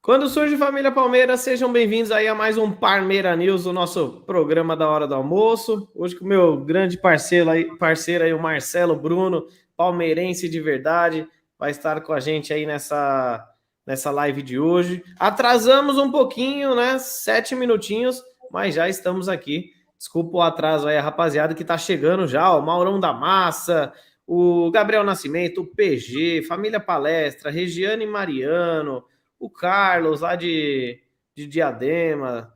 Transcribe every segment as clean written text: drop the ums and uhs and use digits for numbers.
Quando surge Família Palmeiras, sejam bem-vindos aí a mais um Parmeira News, o nosso programa da hora do almoço. Hoje com o meu grande parceiro aí, o Marcelo Bruno, palmeirense de verdade, vai estar com a gente aí nessa live de hoje. Atrasamos um pouquinho, né? 7 minutinhos, mas já estamos aqui. Desculpa o atraso aí, a rapaziada que tá chegando já, o Maurão da Massa, o Gabriel Nascimento, o PG, Família Palestra, Regiane Mariano, o Carlos lá de Diadema,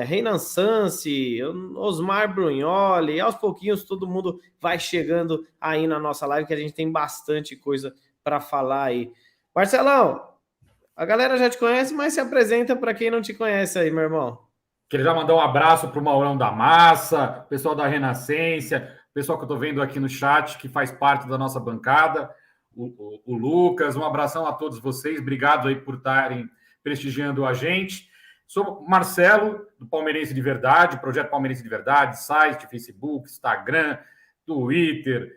Reinan Sansi, Osmar Brugnoli, aos pouquinhos todo mundo vai chegando aí na nossa live, que a gente tem bastante coisa para falar aí. Marcelão, a galera já te conhece, mas se apresenta para quem não te conhece aí, meu irmão. Queria já mandar um abraço para o Maurão da Massa, pessoal da Renascência, pessoal que eu estou vendo aqui no chat, que faz parte da nossa bancada, o Lucas, um abração a todos vocês, obrigado aí por estarem prestigiando a gente. Sou Marcelo, do Palmeirense de Verdade, Projeto Palmeirense de Verdade, site, Facebook, Instagram, Twitter,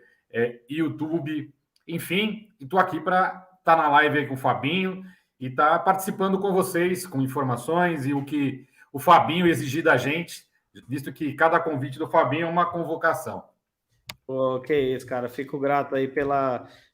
YouTube, enfim, estou aqui para estar na live aí com o Fabinho e estar participando com vocês, com informações e o que o Fabinho exigir da gente, visto que cada convite do Fabinho é uma convocação. Pô, que isso, cara. Fico grato aí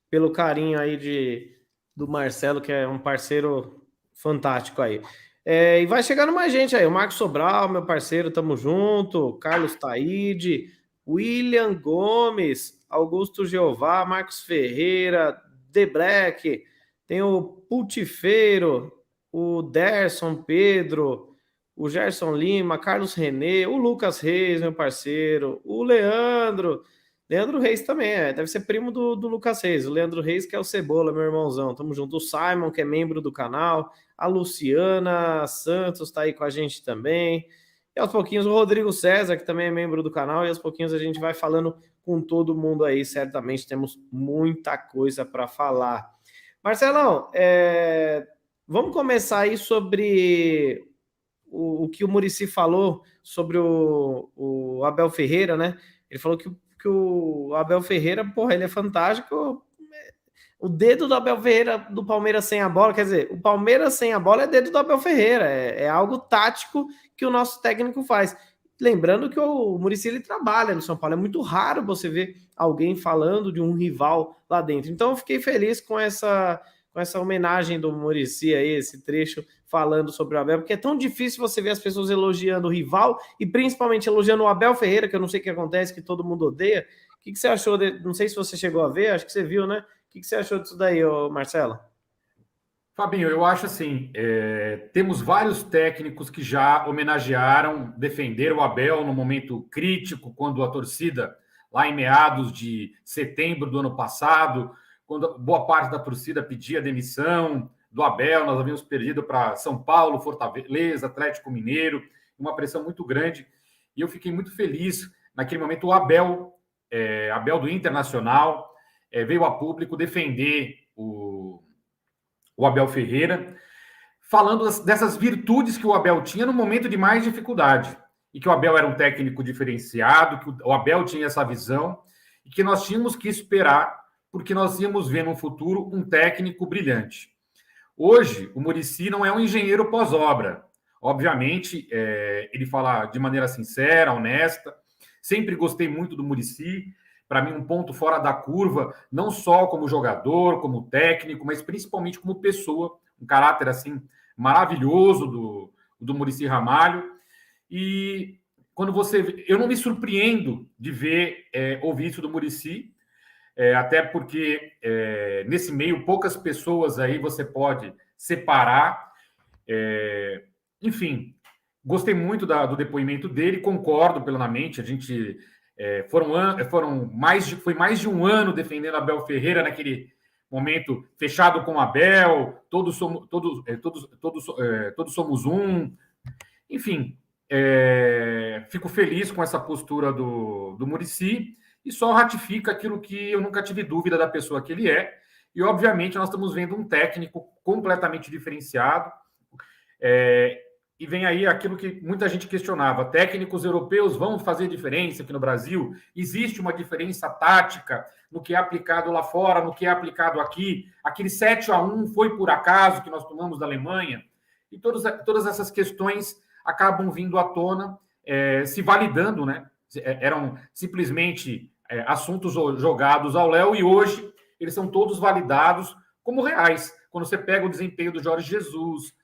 pelo carinho aí do Marcelo, que é um parceiro fantástico aí. E vai chegando mais gente aí. O Marcos Sobral, meu parceiro, tamo junto. Carlos Taide, William Gomes, Augusto Jeová, Marcos Ferreira, The Black, tem o Putifeiro, o Derson Pedro, o Gerson Lima, Carlos Renê, o Lucas Reis, meu parceiro, o Leandro Reis também, deve ser primo do Lucas Reis. O Leandro Reis, que é o Cebola, meu irmãozão. Tamo junto. O Simon, que é membro do canal. A Luciana Santos tá aí com a gente também. E aos pouquinhos o Rodrigo César, que também é membro do canal. E aos pouquinhos a gente vai falando com todo mundo aí. Certamente temos muita coisa para falar. Marcelão, vamos começar aí sobre o que o Muricy falou sobre o Abel Ferreira, né? Ele falou que o Abel Ferreira, porra, ele é fantástico. O dedo do Abel Ferreira do Palmeiras sem a bola, quer dizer, o Palmeiras sem a bola é dedo do Abel Ferreira, é algo tático que o nosso técnico faz. Lembrando que o Muricy ele trabalha no São Paulo, é muito raro você ver alguém falando de um rival lá dentro. Então eu fiquei feliz com essa homenagem do Muricy aí, esse trecho falando sobre o Abel, porque é tão difícil você ver as pessoas elogiando o rival e principalmente elogiando o Abel Ferreira, que eu não sei o que acontece, que todo mundo odeia. O que você achou? Não sei se você chegou a ver, acho que você viu, né? O que você achou disso daí, Marcelo? Fabinho, eu acho assim, temos vários técnicos que já homenagearam, defenderam o Abel no momento crítico, quando a torcida, lá em meados de setembro do ano passado, quando boa parte da torcida pedia demissão do Abel, nós havíamos perdido para São Paulo, Fortaleza, Atlético Mineiro, uma pressão muito grande, e eu fiquei muito feliz naquele momento. O Abel do Internacional, veio a público defender o Abel Ferreira, falando dessas virtudes que o Abel tinha no momento de mais dificuldade. E que o Abel era um técnico diferenciado, que o Abel tinha essa visão, e que nós tínhamos que esperar, porque nós íamos ver no futuro um técnico brilhante. Hoje, o Muricy não é um engenheiro pós-obra. Obviamente, ele fala de maneira sincera, honesta. Sempre gostei muito do Muricy. Para mim, um ponto fora da curva, não só como jogador, como técnico, mas principalmente como pessoa. Um caráter assim maravilhoso do Muricy Ramalho. E quando eu não me surpreendo de ouvir isso do Muricy, até porque nesse meio poucas pessoas aí você pode separar. Enfim, gostei muito do depoimento dele, concordo plenamente. A gente foi mais de um ano defendendo Abel Ferreira naquele momento fechado com Abel, todos somos um. Enfim, fico feliz com essa postura do Muricy e só ratifica aquilo que eu nunca tive dúvida da pessoa que ele é. E, obviamente, nós estamos vendo um técnico completamente diferenciado. E vem aí aquilo que muita gente questionava: técnicos europeus vão fazer diferença aqui no Brasil? Existe uma diferença tática no que é aplicado lá fora, no que é aplicado aqui? Aquele 7-1 foi por acaso que nós tomamos da Alemanha? E todas essas questões acabam vindo à tona, se validando, né? Eram simplesmente assuntos jogados ao léu, e hoje eles são todos validados como reais. Quando você pega o desempenho do Jorge Jesus,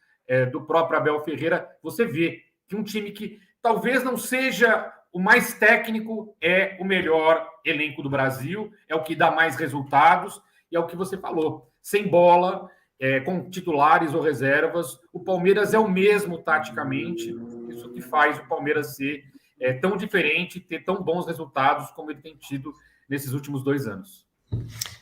do próprio Abel Ferreira, você vê que um time que talvez não seja o mais técnico é o melhor elenco do Brasil, é o que dá mais resultados, e é o que você falou. Sem bola, com titulares ou reservas, o Palmeiras é o mesmo taticamente, isso que faz o Palmeiras ser tão diferente, ter tão bons resultados como ele tem tido nesses últimos 2 anos.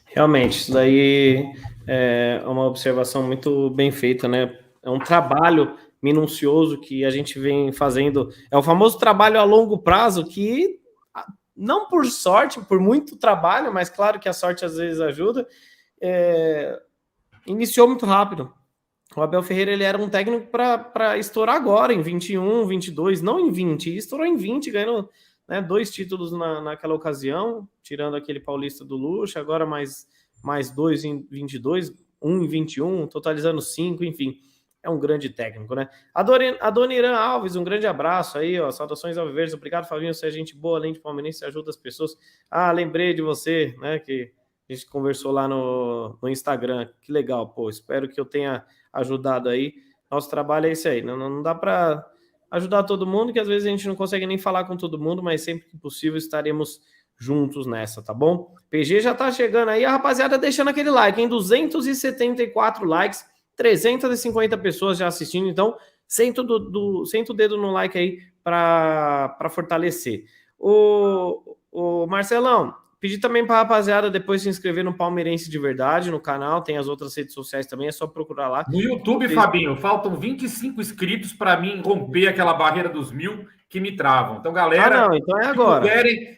Realmente, isso daí é uma observação muito bem feita, né? É um trabalho minucioso que a gente vem fazendo. É o famoso trabalho a longo prazo que, não por sorte, por muito trabalho, mas claro que a sorte às vezes ajuda, iniciou muito rápido. O Abel Ferreira, ele era um técnico para estourar agora, em 21, 22, não em 20, estourou em 20, ganhando, né, 2 títulos naquela ocasião, tirando aquele paulista do Lucha, agora mais 2 em 22, 1 em 21, totalizando 5, enfim, é um grande técnico, né? A Dona Irã Alves, um grande abraço aí, ó, saudações alviverdes, obrigado, Fabinho, você é gente boa, além de palmeirense, ajuda as pessoas. Lembrei de você, né, que a gente conversou lá no Instagram, que legal, pô, espero que eu tenha ajudado aí. Nosso trabalho é esse aí, não dá para ajudar todo mundo, que às vezes a gente não consegue nem falar com todo mundo, mas sempre que possível estaremos juntos nessa, tá bom? PG já tá chegando aí, a rapaziada deixando aquele like, em 274 likes, 350 pessoas já assistindo, então senta o dedo no like aí para fortalecer. O Marcelão, pedi também para a rapaziada depois se inscrever no Palmeirense de Verdade, no canal, tem as outras redes sociais também, é só procurar lá. No YouTube, Fabinho, faltam 25 inscritos para mim romper aquela barreira dos 1000 que me travam. Então, galera, então é agora.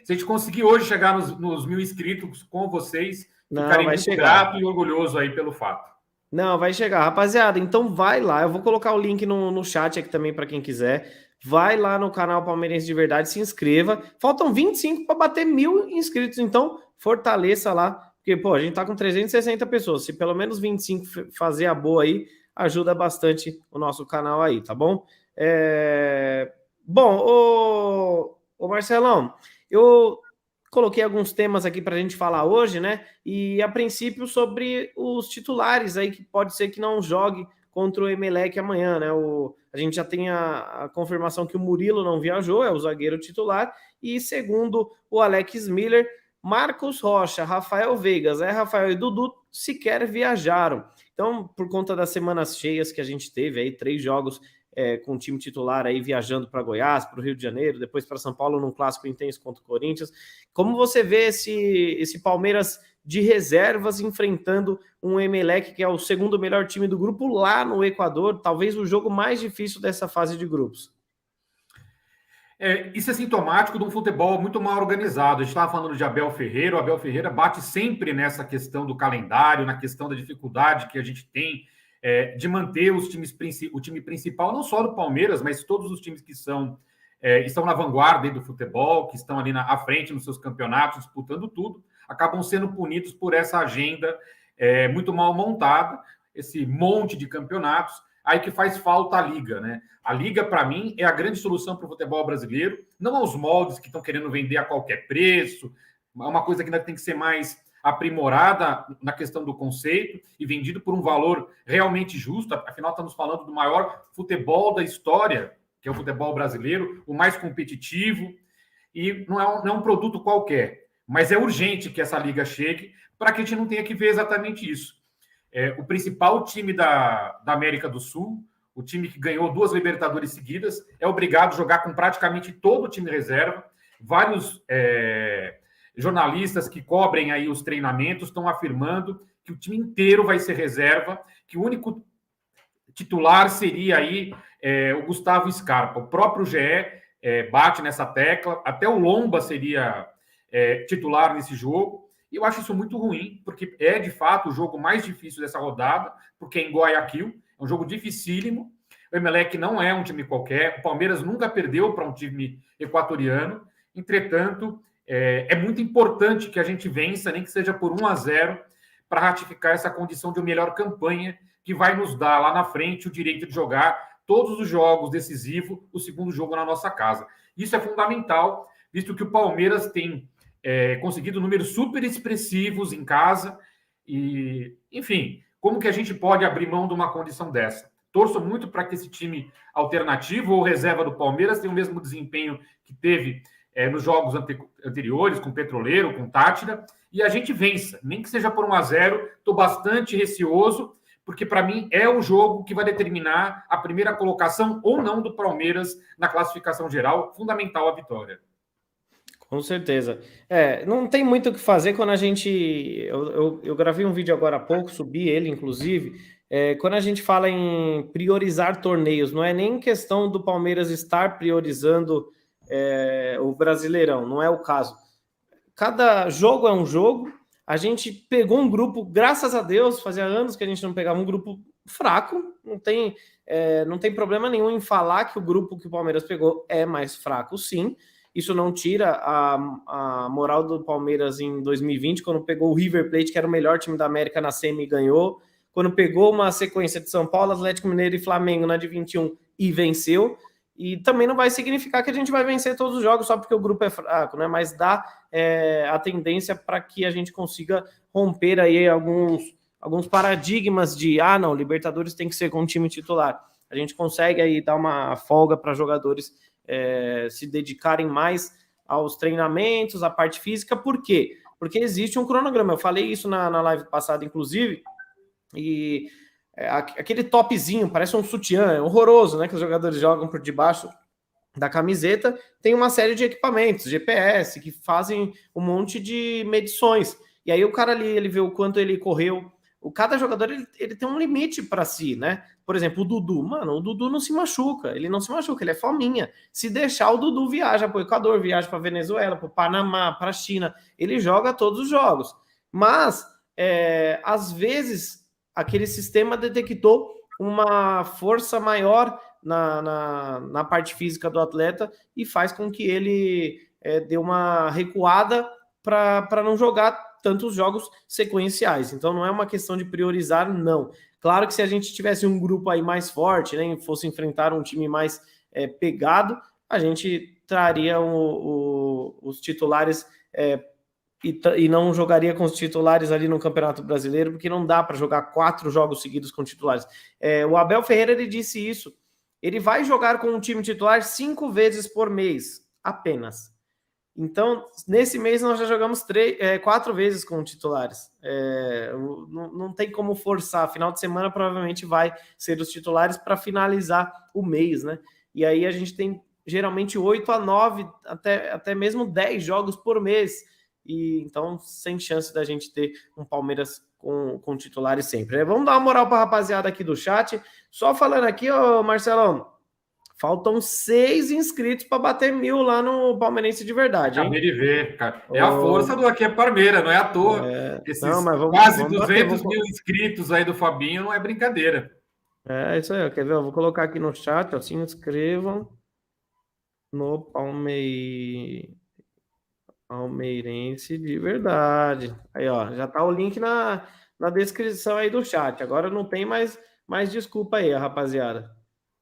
Se a gente conseguir hoje chegar nos 1000 inscritos com vocês, ficarei muito grato e orgulhoso aí pelo fato. Não, vai chegar. Rapaziada, então vai lá. Eu vou colocar o link no chat aqui também para quem quiser. Vai lá no canal Palmeirense de Verdade, se inscreva. Faltam 25 para bater 1000 inscritos, então fortaleça lá. Porque, pô, a gente tá com 360 pessoas. Se pelo menos 25 fazer a boa aí, ajuda bastante o nosso canal aí, tá bom? Bom, ô Marcelão, eu coloquei alguns temas aqui para a gente falar hoje, né? E a princípio sobre os titulares aí, que pode ser que não jogue contra o Emelec amanhã, né? A gente já tem a confirmação que o Murilo não viajou, é o zagueiro titular, e segundo o Alex Miller, Marcos Rocha, Rafael Veiga, Zé Rafael e Dudu sequer viajaram. Então, por conta das semanas cheias que a gente teve aí, 3 jogos com o time titular aí viajando para Goiás, para o Rio de Janeiro, depois para São Paulo num clássico intenso contra o Corinthians. Como você vê esse Palmeiras de reservas enfrentando um Emelec, que é o segundo melhor time do grupo lá no Equador, talvez o jogo mais difícil dessa fase de grupos? Isso é sintomático de um futebol muito mal organizado. A gente estava falando de Abel Ferreira. O Abel Ferreira bate sempre nessa questão do calendário, na questão da dificuldade que a gente tem de manter o time principal, não só do Palmeiras, mas todos os times que estão na vanguarda do futebol, que estão ali à frente nos seus campeonatos, disputando tudo, acabam sendo punidos por essa agenda muito mal montada, esse monte de campeonatos, aí que faz falta a Liga, né? A Liga, para mim, é a grande solução para o futebol brasileiro, não aos moldes que estão querendo vender a qualquer preço, é uma coisa que ainda tem que ser mais aprimorada na questão do conceito e vendido por um valor realmente justo. Afinal, estamos falando do maior futebol da história, que é o futebol brasileiro, o mais competitivo, e não é um produto qualquer, mas é urgente que essa liga chegue para que a gente não tenha que ver exatamente isso. O principal time da América do Sul, o time que ganhou 2 Libertadores seguidas, é obrigado a jogar com praticamente todo o time reserva. Vários jornalistas que cobrem aí os treinamentos estão afirmando que o time inteiro vai ser reserva, que o único titular seria aí o Gustavo Scarpa. O próprio GE bate nessa tecla, até o Lomba seria titular nesse jogo, e eu acho isso muito ruim, porque é de fato o jogo mais difícil dessa rodada, porque é em Guayaquil, é um jogo dificílimo. O Emelec não é um time qualquer, o Palmeiras nunca perdeu para um time equatoriano, entretanto, é muito importante que a gente vença, nem que seja por 1-0, para ratificar essa condição de melhor campanha que vai nos dar lá na frente o direito de jogar todos os jogos decisivos, o segundo jogo na nossa casa. Isso é fundamental, visto que o Palmeiras tem conseguido números super expressivos em casa e, enfim, como que a gente pode abrir mão de uma condição dessa? Torço muito para que esse time alternativo ou reserva do Palmeiras tenha o mesmo desempenho que teve nos jogos anteriores, com Petroleiro, com Tátira, e a gente vença, nem que seja por 1-0. Estou bastante receoso, porque para mim é o jogo que vai determinar a primeira colocação ou não do Palmeiras na classificação geral, fundamental a vitória. Com certeza. Não tem muito o que fazer quando a gente... Eu gravei um vídeo agora há pouco, subi ele, inclusive. Quando a gente fala em priorizar torneios, não é nem questão do Palmeiras estar priorizando o Brasileirão, não é o caso. Cada jogo é um jogo. A gente pegou um grupo, graças a Deus, fazia anos que a gente não pegava um grupo fraco. Não tem problema nenhum em falar que o grupo que o Palmeiras pegou é mais fraco, sim. Isso não tira a moral do Palmeiras em 2020, quando pegou o River Plate, que era o melhor time da América na semi, e ganhou. Quando pegou uma sequência de São Paulo, Atlético Mineiro e Flamengo na de 21 e venceu. E também não vai significar que a gente vai vencer todos os jogos só porque o grupo é fraco, né? Mas dá a tendência para que a gente consiga romper aí alguns paradigmas de não, Libertadores tem que ser com o time titular. A gente consegue aí dar uma folga para jogadores se dedicarem mais aos treinamentos, à parte física. Por quê? Porque existe um cronograma. Eu falei isso na live passada, inclusive, e aquele topzinho, parece um sutiã, é horroroso, né? Que os jogadores jogam por debaixo da camiseta, tem uma série de equipamentos, GPS, que fazem um monte de medições. E aí o cara ali, ele vê o quanto ele correu. Cada jogador ele tem um limite para si, né? Por exemplo, o Dudu, mano, o Dudu não se machuca, ele não se machuca, ele é fominha. Se deixar, o Dudu viaja para o Equador, viaja para Venezuela, para o Panamá, para a China, ele joga todos os jogos. Mas, às vezes, aquele sistema detectou uma força maior na parte física do atleta e faz com que ele dê uma recuada para não jogar tantos jogos sequenciais. Então não é uma questão de priorizar, não. Claro que se a gente tivesse um grupo aí mais forte, né, e fosse enfrentar um time mais pegado, a gente traria os titulares e não jogaria com os titulares ali no Campeonato Brasileiro, porque não dá para jogar 4 jogos seguidos com titulares. O Abel Ferreira, ele disse isso. Ele vai jogar com um time titular 5 vezes por mês, apenas. Então, nesse mês nós já jogamos 4 vezes com titulares. Não tem como forçar. Final de semana provavelmente vai ser os titulares para finalizar o mês, né? E aí a gente tem geralmente 8 a 9, até mesmo 10 jogos por mês. E então, sem chance da gente ter um Palmeiras com titulares sempre. Vamos dar uma moral para a rapaziada aqui do chat. Só falando aqui, Marcelão, faltam 6 inscritos para bater 1000 lá no Palmeirense de Verdade, hein? Acabei de ver, cara. A força do Aqui é Palmeira, não é à toa. Esses quase 200 mil inscritos aí do Fabinho não é brincadeira. Isso aí, quer ver? Eu vou colocar aqui no chat, se inscrevam no Palmeirense de Verdade. Aí, já tá o link na descrição aí do chat. Agora não tem mais desculpa aí, rapaziada.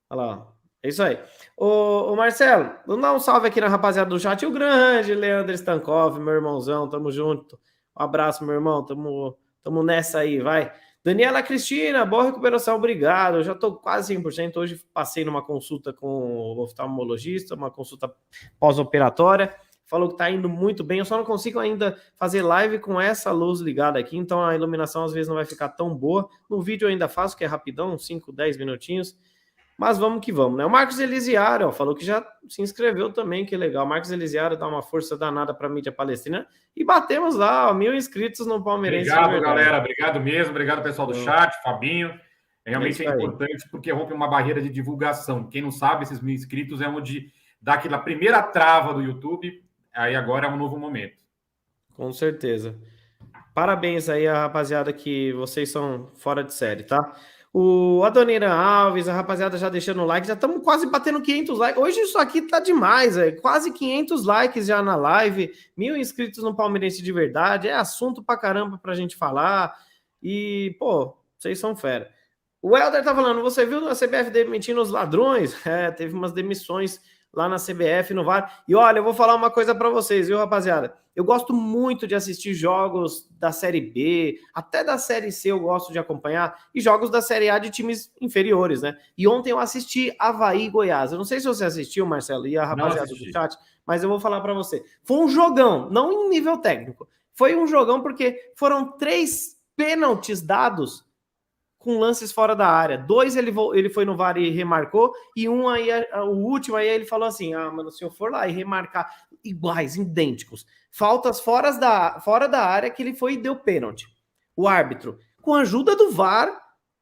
Olha lá, é isso aí. Ô Marcelo, vamos dar um salve aqui na rapaziada do chat. O grande Leandro Stankov, meu irmãozão, tamo junto. Um abraço, meu irmão, tamo nessa aí, vai. Daniela Cristina, boa recuperação, obrigado. Eu já tô quase 100%. Hoje passei numa consulta com o oftalmologista, uma consulta pós-operatória. Falou que tá indo muito bem. Eu só não consigo ainda fazer live com essa luz ligada aqui, então a iluminação às vezes não vai ficar tão boa. No vídeo eu ainda faço, que é rapidão, 5, 10 minutinhos. Mas vamos que vamos, né? O Marcos Elisiário falou que já se inscreveu também, que legal. O Marcos Elisiário dá uma força danada para a mídia palestina. E batemos lá, 1000 inscritos no Palmeirense. Obrigado, galera. Obrigado mesmo. Obrigado, pessoal do chat, Fabinho. Realmente é importante porque rompe uma barreira de divulgação. Quem não sabe, esses 1000 inscritos é onde dá aquela primeira trava do YouTube. Aí agora é um novo momento. Com certeza. Parabéns aí a rapaziada, que vocês são fora de série, tá? O Adoniran Alves, a rapaziada já deixando o like, já estamos quase batendo 500 likes. Hoje isso aqui tá demais, quase 500 likes já na live, 1000 inscritos no Palmeirense de Verdade, é assunto pra caramba pra gente falar. E, pô, vocês são fera. O Helder tá falando, você viu a CBF demitindo os ladrões? Teve umas demissões lá na CBF, no VAR. E olha, eu vou falar uma coisa para vocês, viu, rapaziada? Eu gosto muito de assistir jogos da Série B, até da Série C eu gosto de acompanhar, e jogos da Série A de times inferiores, né? E ontem eu assisti Avaí e Goiás. Eu não sei se você assistiu, Marcelo, e a rapaziada do chat, mas eu vou falar para você. Foi um jogão, não em nível técnico. Foi um jogão porque foram 3 pênaltis dados com lances fora da área. 2 ele foi no VAR e remarcou, e um aí, o último aí ele falou assim, mano, se eu for lá e remarcar iguais, idênticos, faltas fora da área que ele foi e deu pênalti. O árbitro, com a ajuda do VAR,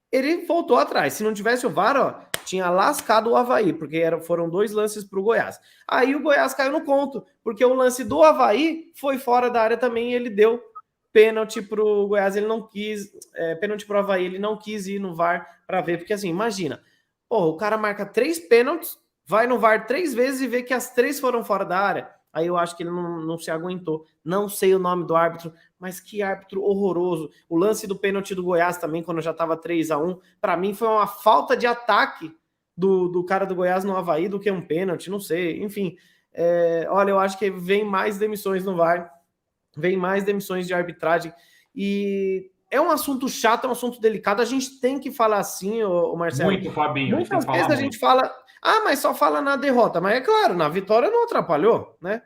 ele voltou atrás. Se não tivesse o VAR, ó, tinha lascado o Avaí, porque foram 2 lances para o Goiás. Aí o Goiás caiu no conto, porque o lance do Avaí foi fora da área também e ele deu pênalti para o Goiás, ele não quis, pênalti para o Avaí, ele não quis ir no VAR para ver, porque assim, imagina, o cara marca 3 pênaltis, vai no VAR 3 vezes e vê que as 3 foram fora da área, aí eu acho que ele não se aguentou, não sei o nome do árbitro, mas que árbitro horroroso. O lance do pênalti do Goiás também, quando já estava 3-1, para mim foi uma falta de ataque do cara do Goiás no Avaí do que um pênalti, não sei, enfim, olha, eu acho que vem mais demissões no VAR, vem mais demissões de arbitragem, e é um assunto chato, é um assunto delicado, a gente tem que falar assim, o Marcelo. Muito, Fabinho, muitas vezes a gente fala, mas só fala na derrota, mas é claro, na vitória não atrapalhou, né?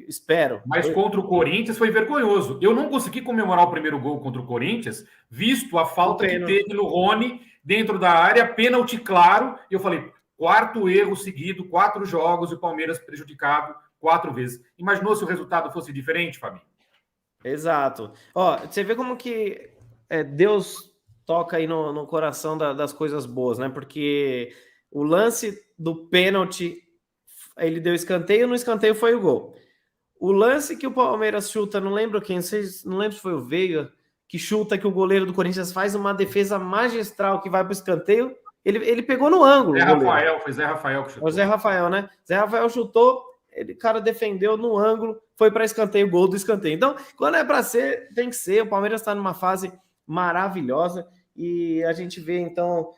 Espero. Mas contra o Corinthians foi vergonhoso. Eu não consegui comemorar o primeiro gol contra o Corinthians, visto a falta que teve no Rony dentro da área, pênalti claro, e eu falei, 4º erro seguido, 4 jogos e o Palmeiras prejudicado 4 vezes. Imaginou se o resultado fosse diferente, Fabinho? Exato. Ó, você vê como que Deus toca aí no coração das coisas boas, né? Porque o lance do pênalti, ele deu escanteio, no escanteio foi o gol. O lance que o Palmeiras chuta, não lembro quem, não lembro se foi o Veiga, que chuta que o goleiro do Corinthians faz uma defesa magistral que vai para o escanteio, ele pegou no ângulo. Foi Zé Rafael que chutou. O Zé Rafael, né? Zé Rafael chutou, o cara defendeu no ângulo, foi para escanteio, gol do escanteio. Então, quando é para ser, tem que ser. O Palmeiras está numa fase maravilhosa e a gente vê, então,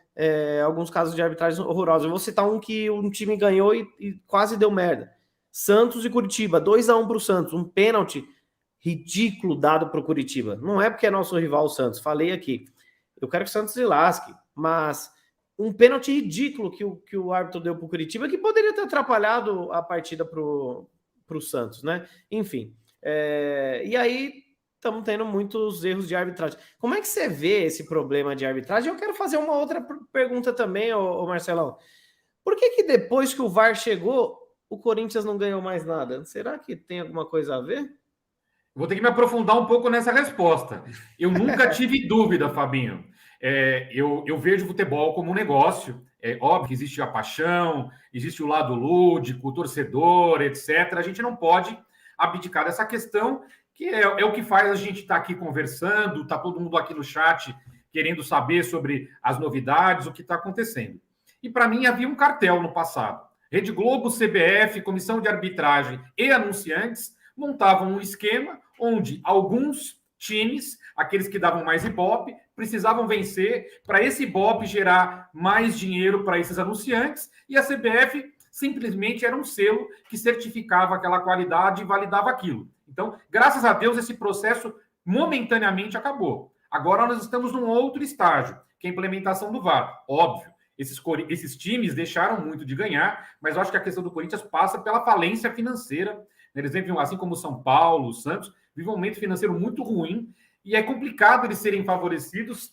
alguns casos de arbitragem horrorosos. Eu vou citar um que um time ganhou e quase deu merda. Santos e Curitiba, 2-1 para o Santos, um pênalti ridículo dado para o Curitiba. Não é porque é nosso rival o Santos, falei aqui. Eu quero que o Santos se lasque, mas um pênalti ridículo que o árbitro deu para o Curitiba, que poderia ter atrapalhado a partida para o Santos, né? Enfim, e aí estamos tendo muitos erros de arbitragem. Como é que você vê esse problema de arbitragem? Eu quero fazer uma outra pergunta também, ô Marcelão. Por que depois que o VAR chegou, o Corinthians não ganhou mais nada? Será que tem alguma coisa a ver? Vou ter que me aprofundar um pouco nessa resposta. Eu nunca tive dúvida, Fabinho. Eu vejo futebol como um negócio. É óbvio que existe a paixão, existe o lado lúdico, o torcedor, etc. A gente não pode abdicar dessa questão, que é o que faz a gente estar aqui conversando, está todo mundo aqui no chat querendo saber sobre as novidades, o que está acontecendo. E para mim havia um cartel no passado. Rede Globo, CBF, Comissão de Arbitragem e anunciantes montavam um esquema onde alguns times, aqueles que davam mais ibope, precisavam vencer para esse ibope gerar mais dinheiro para esses anunciantes, e a CBF simplesmente era um selo que certificava aquela qualidade e validava aquilo. Então, graças a Deus, esse processo momentaneamente acabou. Agora nós estamos num outro estágio, que é a implementação do VAR. Óbvio, esses times deixaram muito de ganhar, mas eu acho que a questão do Corinthians passa pela falência financeira. Eles vivem, assim como o São Paulo, o Santos, vivem um momento financeiro muito ruim, e é complicado eles serem favorecidos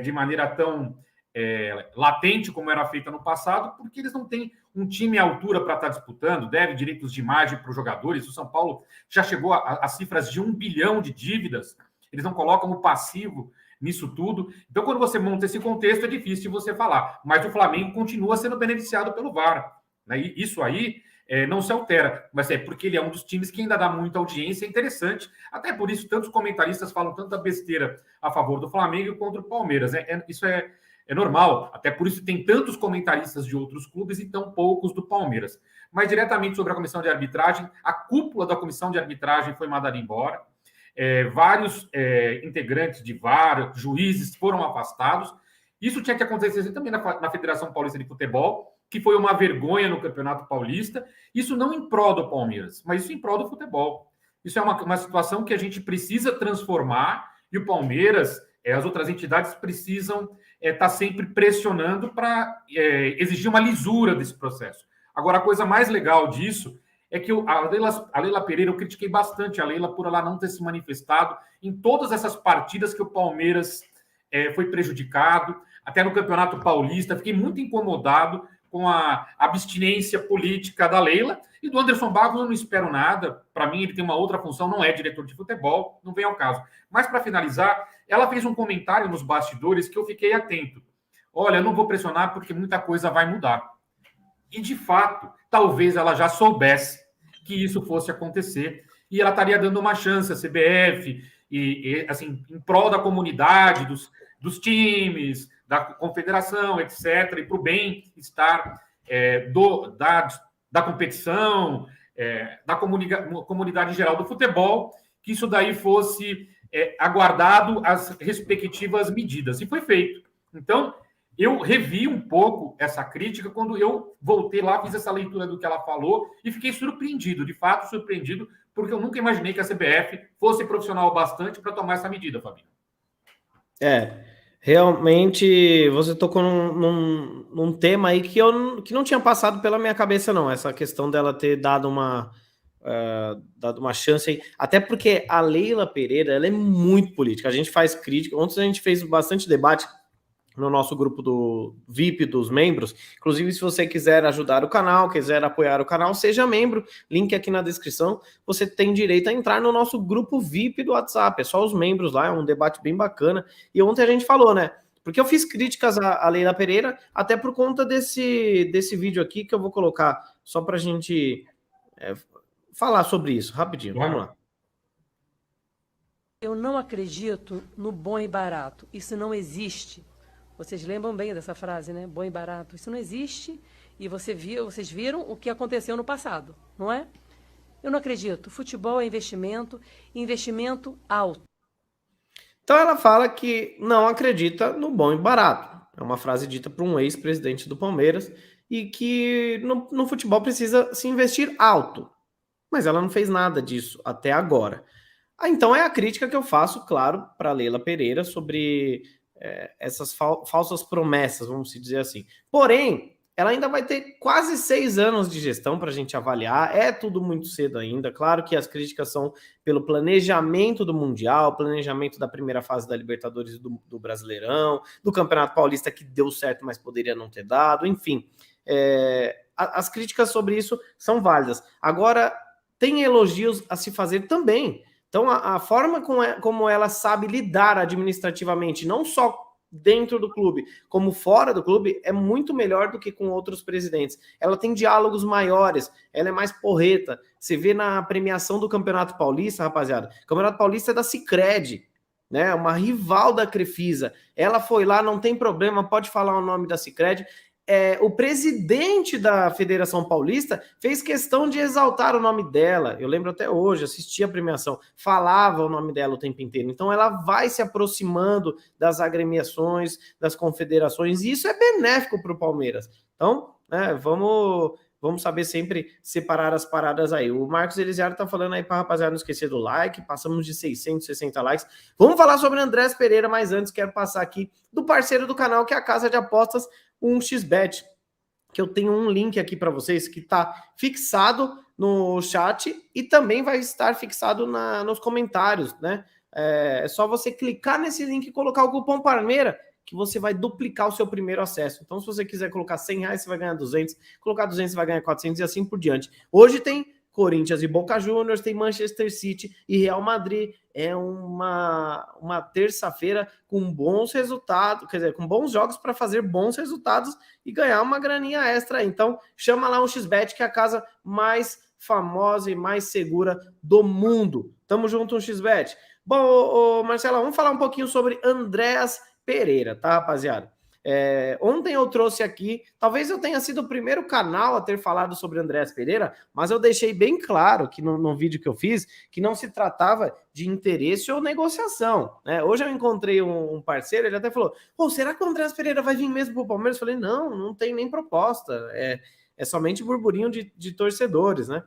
de maneira tão latente como era feita no passado, porque eles não têm um time à altura para estar disputando, deve direitos de imagem para os jogadores. O São Paulo já chegou a cifras de 1 bilhão de dívidas, eles não colocam o passivo nisso tudo. Então, quando você monta esse contexto, é difícil de você falar. Mas o Flamengo continua sendo beneficiado pelo VAR. Né? E isso aí não se altera. Mas é porque ele é um dos times que ainda dá muita audiência, é interessante. Até por isso, tantos comentaristas falam tanta besteira a favor do Flamengo contra o Palmeiras. Isso é normal. Até por isso tem tantos comentaristas de outros clubes e tão poucos do Palmeiras. Mas diretamente sobre a comissão de arbitragem, a cúpula da comissão de arbitragem foi mandada embora. Vários integrantes de VAR, juízes foram afastados, Isso tinha que acontecer também na Federação Paulista de Futebol, que foi uma vergonha no Campeonato Paulista. Isso não em prol do Palmeiras, mas isso em prol do futebol. Isso é uma situação que a gente precisa transformar e o Palmeiras, as outras entidades precisam estar sempre pressionando para exigir uma lisura desse processo. Agora, a coisa mais legal disso é que a Leila Pereira, eu critiquei bastante a Leila por ela não ter se manifestado em todas essas partidas que o Palmeiras foi prejudicado, até no Campeonato Paulista. Fiquei muito incomodado com a abstinência política da Leila. E do Anderson Barros eu não espero nada. Para mim, ele tem uma outra função, não é diretor de futebol, não vem ao caso. Mas, para finalizar, ela fez um comentário nos bastidores que eu fiquei atento. Olha, eu não vou pressionar porque muita coisa vai mudar. E, de fato, talvez ela já soubesse que isso fosse acontecer e ela estaria dando uma chance à CBF e assim, em prol da comunidade, dos times, da confederação, etc., e para o bem-estar da competição, da comunidade geral do futebol, que isso daí fosse aguardado as respectivas medidas. E foi feito. Então, eu revi um pouco essa crítica quando eu voltei lá, fiz essa leitura do que ela falou e fiquei surpreendido, de fato surpreendido, porque eu nunca imaginei que a CBF fosse profissional bastante para tomar essa medida, Fabinho. Realmente você tocou num tema aí que não tinha passado pela minha cabeça, não. Essa questão dela ter dado uma chance aí. Até porque a Leila Pereira, ela é muito política. A gente faz crítica. Ontem a gente fez bastante debate no nosso grupo do VIP dos membros. Inclusive, se você quiser ajudar o canal, quiser apoiar o canal, seja membro, link aqui na descrição. Você tem direito a entrar no nosso grupo VIP do WhatsApp, é só os membros lá, é um debate bem bacana. E ontem a gente falou, né? Porque eu fiz críticas à Leila Pereira, até por conta desse vídeo aqui que eu vou colocar, só para a gente falar sobre isso, rapidinho, vamos lá. Eu não acredito no bom e barato, isso não existe. Vocês lembram bem dessa frase, né? Bom e barato. Isso não existe e vocês viram o que aconteceu no passado, não é? Eu não acredito. Futebol é investimento, investimento alto. Então ela fala que não acredita no bom e barato. É uma frase dita por um ex-presidente do Palmeiras e que no futebol precisa se investir alto. Mas ela não fez nada disso até agora. Então é a crítica que eu faço, claro, para Leila Pereira sobre essas falsas promessas, vamos dizer assim. Porém, ela ainda vai ter quase 6 anos de gestão para a gente avaliar, é tudo muito cedo ainda. Claro que as críticas são pelo planejamento do Mundial, planejamento da primeira fase da Libertadores do Brasileirão, do Campeonato Paulista que deu certo, mas poderia não ter dado, enfim. As críticas sobre isso são válidas. Agora, tem elogios a se fazer também. Então, a forma como ela sabe lidar administrativamente, não só dentro do clube, como fora do clube, é muito melhor do que com outros presidentes. Ela tem diálogos maiores, ela é mais porreta. Você vê na premiação do Campeonato Paulista, rapaziada, o Campeonato Paulista é da Sicredi, né? Uma rival da Crefisa. Ela foi lá, não tem problema, pode falar o nome da Sicredi. O presidente da Federação Paulista fez questão de exaltar o nome dela. Eu lembro até hoje, assisti a premiação, falava o nome dela o tempo inteiro. Então ela vai se aproximando das agremiações, das confederações, e isso é benéfico para o Palmeiras. Então, vamos saber sempre separar as paradas aí. O Marcos Elisiário tá falando aí para a rapaziada não esquecer do like, passamos de 660 likes. Vamos falar sobre Andrés Pereira, mas antes quero passar aqui do parceiro do canal, que é a Casa de Apostas 1xBet, que eu tenho um link aqui para vocês que está fixado no chat e também vai estar fixado nos comentários, né? É só você clicar nesse link e colocar o cupom Palmeira, que você vai duplicar o seu primeiro acesso. Então, se você quiser colocar R$100, você vai ganhar 200, colocar 200, você vai ganhar 400 e assim por diante. Hoje tem Corinthians e Boca Juniors, tem Manchester City e Real Madrid. É uma terça-feira com bons resultados, quer dizer, com bons jogos para fazer bons resultados e ganhar uma graninha extra. Então, chama lá um XBet, que é a casa mais famosa e mais segura do mundo. Tamo junto, um XBet. Bom, Marcelo, vamos falar um pouquinho sobre Andrés Pereira, tá, rapaziada? Ontem eu trouxe aqui, talvez eu tenha sido o primeiro canal a ter falado sobre Andreas Pereira, mas eu deixei bem claro que no vídeo que eu fiz, que não se tratava de interesse ou negociação, né? Hoje eu encontrei um parceiro, ele até falou, será que o Andreas Pereira vai vir mesmo para o Palmeiras? Eu falei, não tem nem proposta, é somente burburinho de torcedores, né?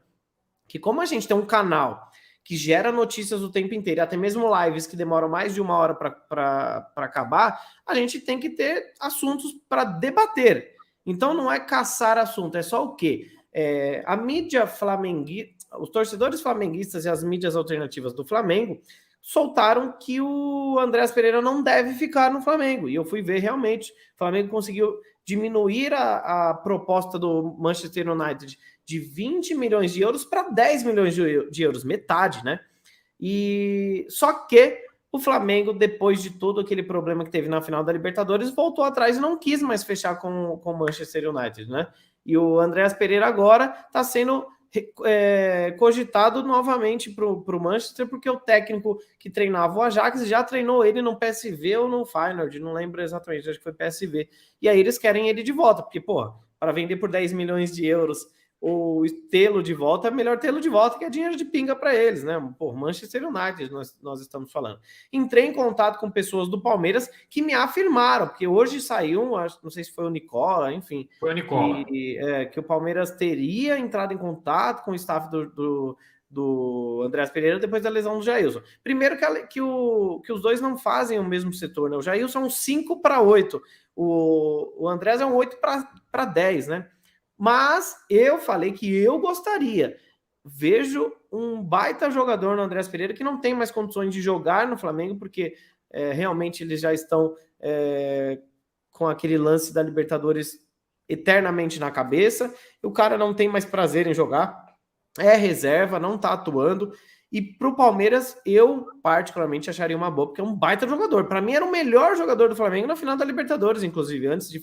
Que como a gente tem um canal que gera notícias o tempo inteiro, até mesmo lives que demoram mais de 1 hora para acabar, a gente tem que ter assuntos para debater. Então não é caçar assunto, é só o quê? A mídia flamenguista, os torcedores flamenguistas e as mídias alternativas do Flamengo soltaram que o Andreas Pereira não deve ficar no Flamengo. E eu fui ver realmente, o Flamengo conseguiu diminuir a proposta do Manchester United de 20 milhões de euros para 10 milhões de euros, metade, né? E só que o Flamengo, depois de todo aquele problema que teve na final da Libertadores, voltou atrás e não quis mais fechar com o Manchester United, né? E o Andreas Pereira agora está sendo cogitado novamente para o Manchester, porque o técnico que treinava o Ajax já treinou ele no PSV ou no Feyenoord, não lembro exatamente, acho que foi PSV. E aí eles querem ele de volta, porque, para vender por 10 milhões de euros ou tê-lo de volta, é melhor tê-lo de volta, que é dinheiro de pinga para eles, né? Manchester United, nós estamos falando. Entrei em contato com pessoas do Palmeiras que me afirmaram, porque hoje saiu, não sei se foi o Nicola, enfim. Foi o Nicola. Que o Palmeiras teria entrado em contato com o staff do Andreas Pereira depois da lesão do Jailson. Primeiro que os dois não fazem o mesmo setor, né? O Jailson é um 5-8, o Andreas é um 8-10, né? Mas eu falei que eu gostaria. Vejo um baita jogador no Andreas Pereira que não tem mais condições de jogar no Flamengo, porque realmente eles já estão com aquele lance da Libertadores eternamente na cabeça. O cara não tem mais prazer em jogar, é reserva, não tá atuando. E pro Palmeiras, eu particularmente acharia uma boa, porque é um baita jogador. Para mim, era o melhor jogador do Flamengo na final da Libertadores, inclusive, antes de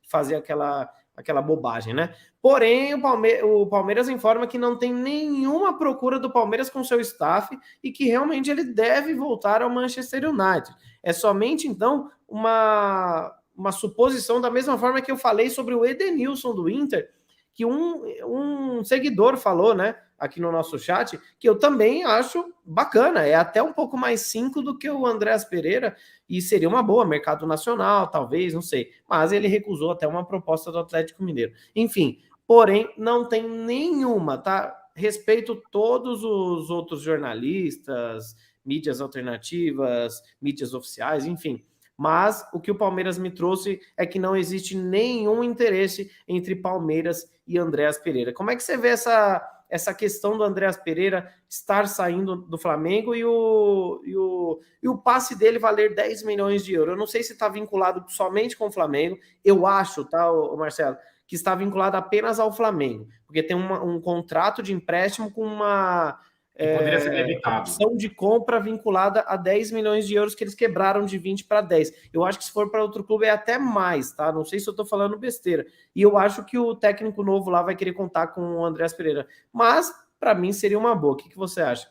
fazer aquela bobagem, né? Porém, o Palmeiras informa que não tem nenhuma procura do Palmeiras com seu staff e que realmente ele deve voltar ao Manchester United. É somente, então, uma suposição, da mesma forma que eu falei sobre o Edenilson do Inter, que um seguidor falou, né, aqui no nosso chat, que eu também acho bacana, é até um pouco mais 5 do que o Andreas Pereira, e seria uma boa, mercado nacional, talvez, não sei, mas ele recusou até uma proposta do Atlético Mineiro. Enfim, porém, não tem nenhuma, tá? Respeito todos os outros jornalistas, mídias alternativas, mídias oficiais, enfim, mas o que o Palmeiras me trouxe é que não existe nenhum interesse entre Palmeiras e Andreas Pereira. Como é que você vê essa questão do Andreas Pereira estar saindo do Flamengo e o passe dele valer 10 milhões de euros? Eu não sei se está vinculado somente com o Flamengo, eu acho, tá, Marcelo, que está vinculado apenas ao Flamengo, porque tem um contrato de empréstimo com uma poderia ser debitado. Opção de compra vinculada a 10 milhões de euros que eles quebraram de 20 para 10. Eu acho que se for para outro clube é até mais, tá? Não sei se eu estou falando besteira. E eu acho que o técnico novo lá vai querer contar com o Andreas Pereira. Mas, para mim, seria uma boa. O que você acha?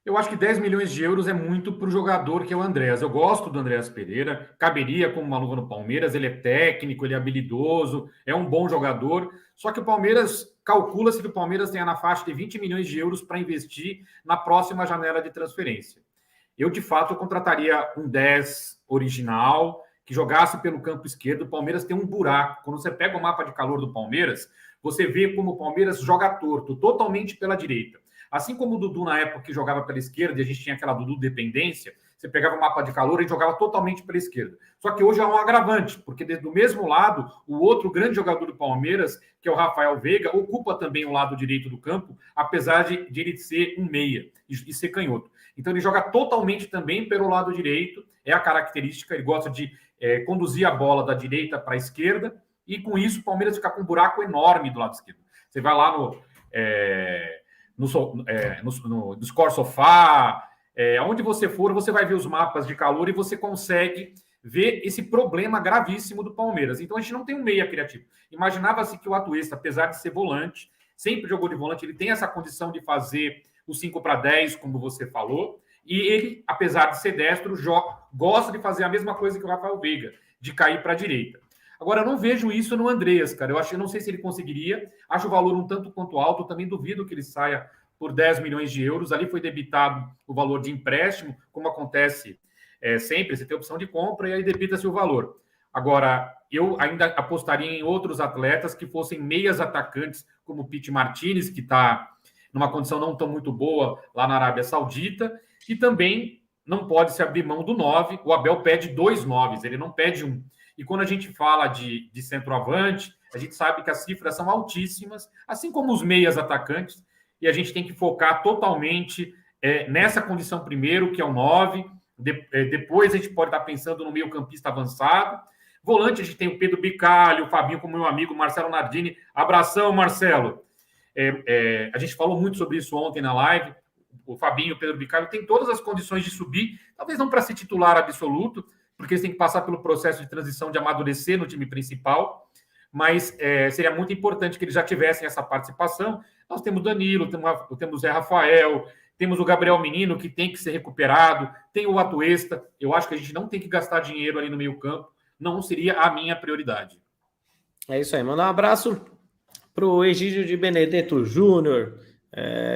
Eu acho que 10 milhões de euros é muito para o jogador que é o Andreas. Eu gosto do Andreas Pereira, caberia como uma luva no Palmeiras, ele é técnico, ele é habilidoso, é um bom jogador. Só que o Palmeiras, calcula-se que o Palmeiras tenha na faixa de 20 milhões de euros para investir na próxima janela de transferência. Eu, de fato, contrataria um 10 original, que jogasse pelo campo esquerdo. O Palmeiras tem um buraco. Quando você pega o mapa de calor do Palmeiras, você vê como o Palmeiras joga torto, totalmente pela direita. Assim como o Dudu, na época que jogava pela esquerda, e a gente tinha aquela Dudu dependência, você pegava o mapa de calor e jogava totalmente pela esquerda. Só que hoje é um agravante, porque do mesmo lado, o outro grande jogador do Palmeiras, que é o Rafael Veiga, ocupa também o lado direito do campo, apesar de ele ser um meia e ser canhoto. Então ele joga totalmente também pelo lado direito, é a característica, ele gosta de conduzir a bola da direita para a esquerda, e com isso o Palmeiras fica com um buraco enorme do lado esquerdo. Você vai lá no Score Sofá, onde você for, você vai ver os mapas de calor e você consegue ver esse problema gravíssimo do Palmeiras. Então a gente não tem um meia criativo. Imaginava-se que o Atuesta, apesar de ser volante, sempre jogou de volante, ele tem essa condição de fazer o 5 para 10, como você falou, e ele, apesar de ser destro, gosta de fazer a mesma coisa que o Rafael Veiga, de cair para a direita. Agora, eu não vejo isso no Andreas, cara. Eu não sei se ele conseguiria. Acho o valor um tanto quanto alto. Também duvido que ele saia por 10 milhões de euros. Ali foi debitado o valor de empréstimo, como acontece sempre. Você tem opção de compra e aí debita-se o valor. Agora, eu ainda apostaria em outros atletas que fossem meias atacantes, como o Pity Martinez, que está numa condição não tão muito boa lá na Arábia Saudita. E também não pode se abrir mão do 9. O Abel pede 2 9s, ele não pede um. E quando a gente fala de centroavante, a gente sabe que as cifras são altíssimas, assim como os meias atacantes, e a gente tem que focar totalmente nessa condição primeiro, que é o 9, depois a gente pode estar pensando no meio-campista avançado. Volante, a gente tem o Pedro Bicalho, o Fabinho, como meu amigo, Marcelo Nardini. Abração, Marcelo. A gente falou muito sobre isso ontem na live. O Fabinho, o Pedro Bicalho, tem todas as condições de subir, talvez não para ser titular absoluto, porque eles têm que passar pelo processo de transição de amadurecer no time principal, mas seria muito importante que eles já tivessem essa participação. Nós temos Danilo, temos o Zé Rafael, temos o Gabriel Menino, que tem que ser recuperado, tem o Atuesta. Eu acho que a gente não tem que gastar dinheiro ali no meio campo, não seria a minha prioridade. É isso aí, mandar um abraço para o Egídio de Benedetto Júnior,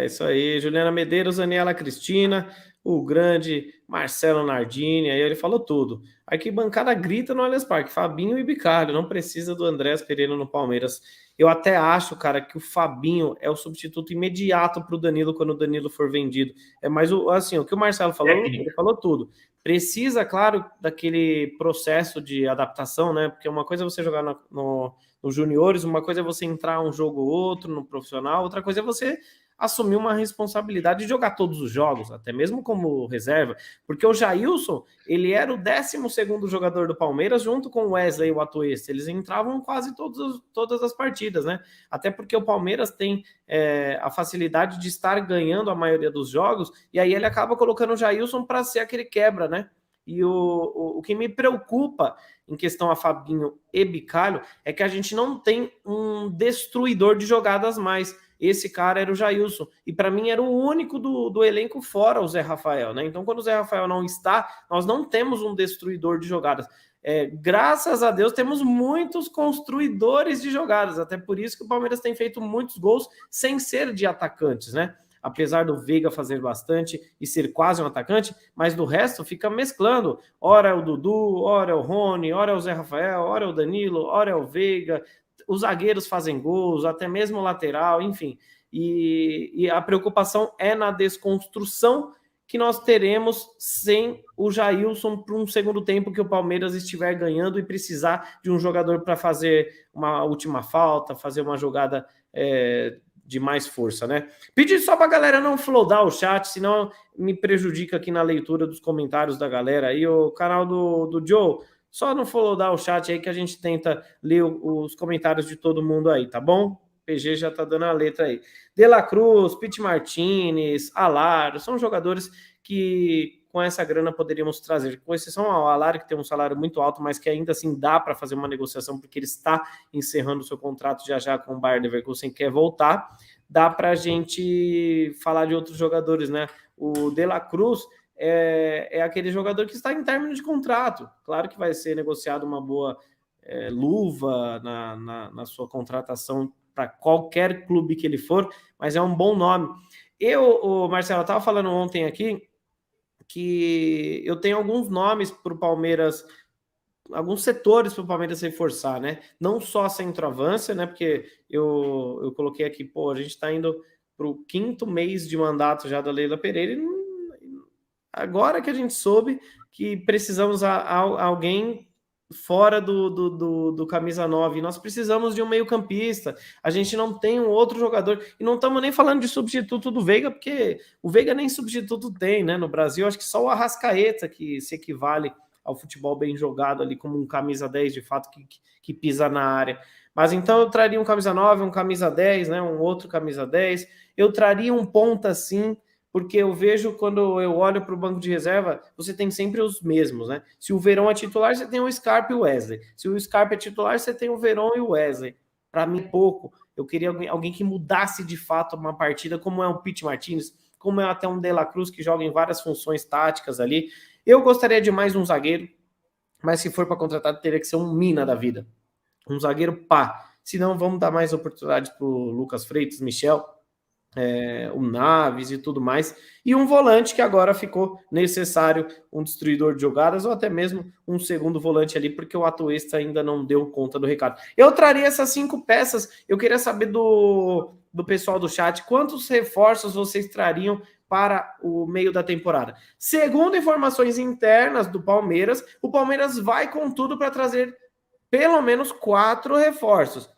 isso aí, Juliana Medeiros, Daniela Cristina, o grande Marcelo Nardini, aí ele falou tudo. Aqui bancada grita no Allianz Parque, Fabinho e Bicalho, não precisa do Andrés Pereira no Palmeiras. Eu até acho, cara, que o Fabinho é o substituto imediato para o Danilo quando o Danilo for vendido. É mais assim, o que o Marcelo falou, ele falou tudo. Precisa, claro, daquele processo de adaptação, né? Porque uma coisa é você jogar nos juniores, uma coisa é você entrar um jogo ou outro no profissional, outra coisa é você assumir uma responsabilidade de jogar todos os jogos, até mesmo como reserva, porque o Jailson, ele era o 12º jogador do Palmeiras junto com o Wesley e o Atuesta, eles entravam quase todas as partidas, né? Até porque o Palmeiras tem a facilidade de estar ganhando a maioria dos jogos, e aí ele acaba colocando o Jailson para ser aquele quebra, né? E o que me preocupa em questão a Fabinho e Bicalho é que a gente não tem um destruidor de jogadas mais. Esse cara era o Jailson, e para mim era o único do elenco fora o Zé Rafael, né? Então, quando o Zé Rafael não está, nós não temos um destruidor de jogadas. Graças a Deus, temos muitos construidores de jogadas, até por isso que o Palmeiras tem feito muitos gols sem ser de atacantes, né? Apesar do Veiga fazer bastante e ser quase um atacante, mas do resto fica mesclando. Ora é o Dudu, ora é o Rony, ora é o Zé Rafael, ora é o Danilo, ora é o Veiga. Os zagueiros fazem gols, até mesmo o lateral, enfim. E a preocupação é na desconstrução que nós teremos sem o Jailson para um segundo tempo que o Palmeiras estiver ganhando e precisar de um jogador para fazer uma última falta, fazer uma jogada de mais força, né? Pedir só para a galera não flodar o chat, senão me prejudica aqui na leitura dos comentários da galera. Aí o canal do Joe, só não flodar o chat aí que a gente tenta ler os comentários de todo mundo aí, tá bom? PG já tá dando a letra aí. De La Cruz, Pity Martinez, Alaro, são jogadores que com essa grana poderíamos trazer, com exceção ao Alaro, que tem um salário muito alto, mas que ainda assim dá para fazer uma negociação, porque ele está encerrando o seu contrato já com o Bayer Leverkusen, quer voltar. Dá para a gente falar de outros jogadores, né? O De La Cruz é aquele jogador que está em término de contrato. Claro que vai ser negociado uma boa luva na sua contratação para qualquer clube que ele for, mas é um bom nome. Marcelo, eu estava falando ontem aqui que eu tenho alguns nomes para o Palmeiras, alguns setores para o Palmeiras reforçar, né? Não só centroavância, né? Porque eu coloquei aqui, pô, a gente está indo para o 5º mês de mandato já da Leila Pereira e agora que a gente soube que precisamos alguém fora do camisa 9, nós precisamos de um meio-campista, a gente não tem um outro jogador, e não estamos nem falando de substituto do Veiga, porque o Veiga nem substituto tem, né, no Brasil, acho que só o Arrascaeta que se equivale ao futebol bem jogado ali, como um camisa 10, de fato, que pisa na área. Mas então eu traria um camisa 9, um camisa 10, né, um outro camisa 10, eu traria um ponta sim, porque eu vejo, quando eu olho para o banco de reserva, você tem sempre os mesmos, né? Se o Verón é titular, você tem o Scarpa e o Wesley. Se o Scarpa é titular, você tem o Verón e o Wesley. Para mim, pouco. Eu queria alguém que mudasse de fato uma partida, como é o Pity Martinez, como é até um De La Cruz, que joga em várias funções táticas ali. Eu gostaria de mais um zagueiro, mas se for para contratar, teria que ser um mina da vida. Um zagueiro pá. Se não, vamos dar mais oportunidades para o Lucas Freitas, Michel, o Naves e tudo mais. E um volante que agora ficou necessário, um destruidor de jogadas, ou até mesmo um segundo volante ali, porque o Atuesta ainda não deu conta do recado. Eu traria essas 5 peças. Eu queria saber do pessoal do chat, quantos reforços vocês trariam para o meio da temporada? Segundo informações internas do Palmeiras, o Palmeiras vai com tudo para trazer pelo menos 4 reforços.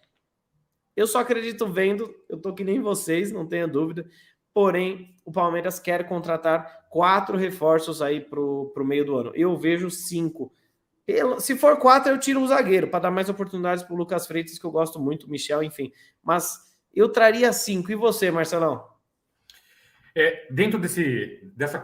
Eu só acredito vendo, eu tô que nem vocês, não tenha dúvida. Porém, o Palmeiras quer contratar 4 reforços aí pro meio do ano. Eu vejo 5. Se for 4, eu tiro um zagueiro, para dar mais oportunidades pro Lucas Freitas, que eu gosto muito, Michel, enfim. Mas eu traria 5. E você, Marcelão? Dentro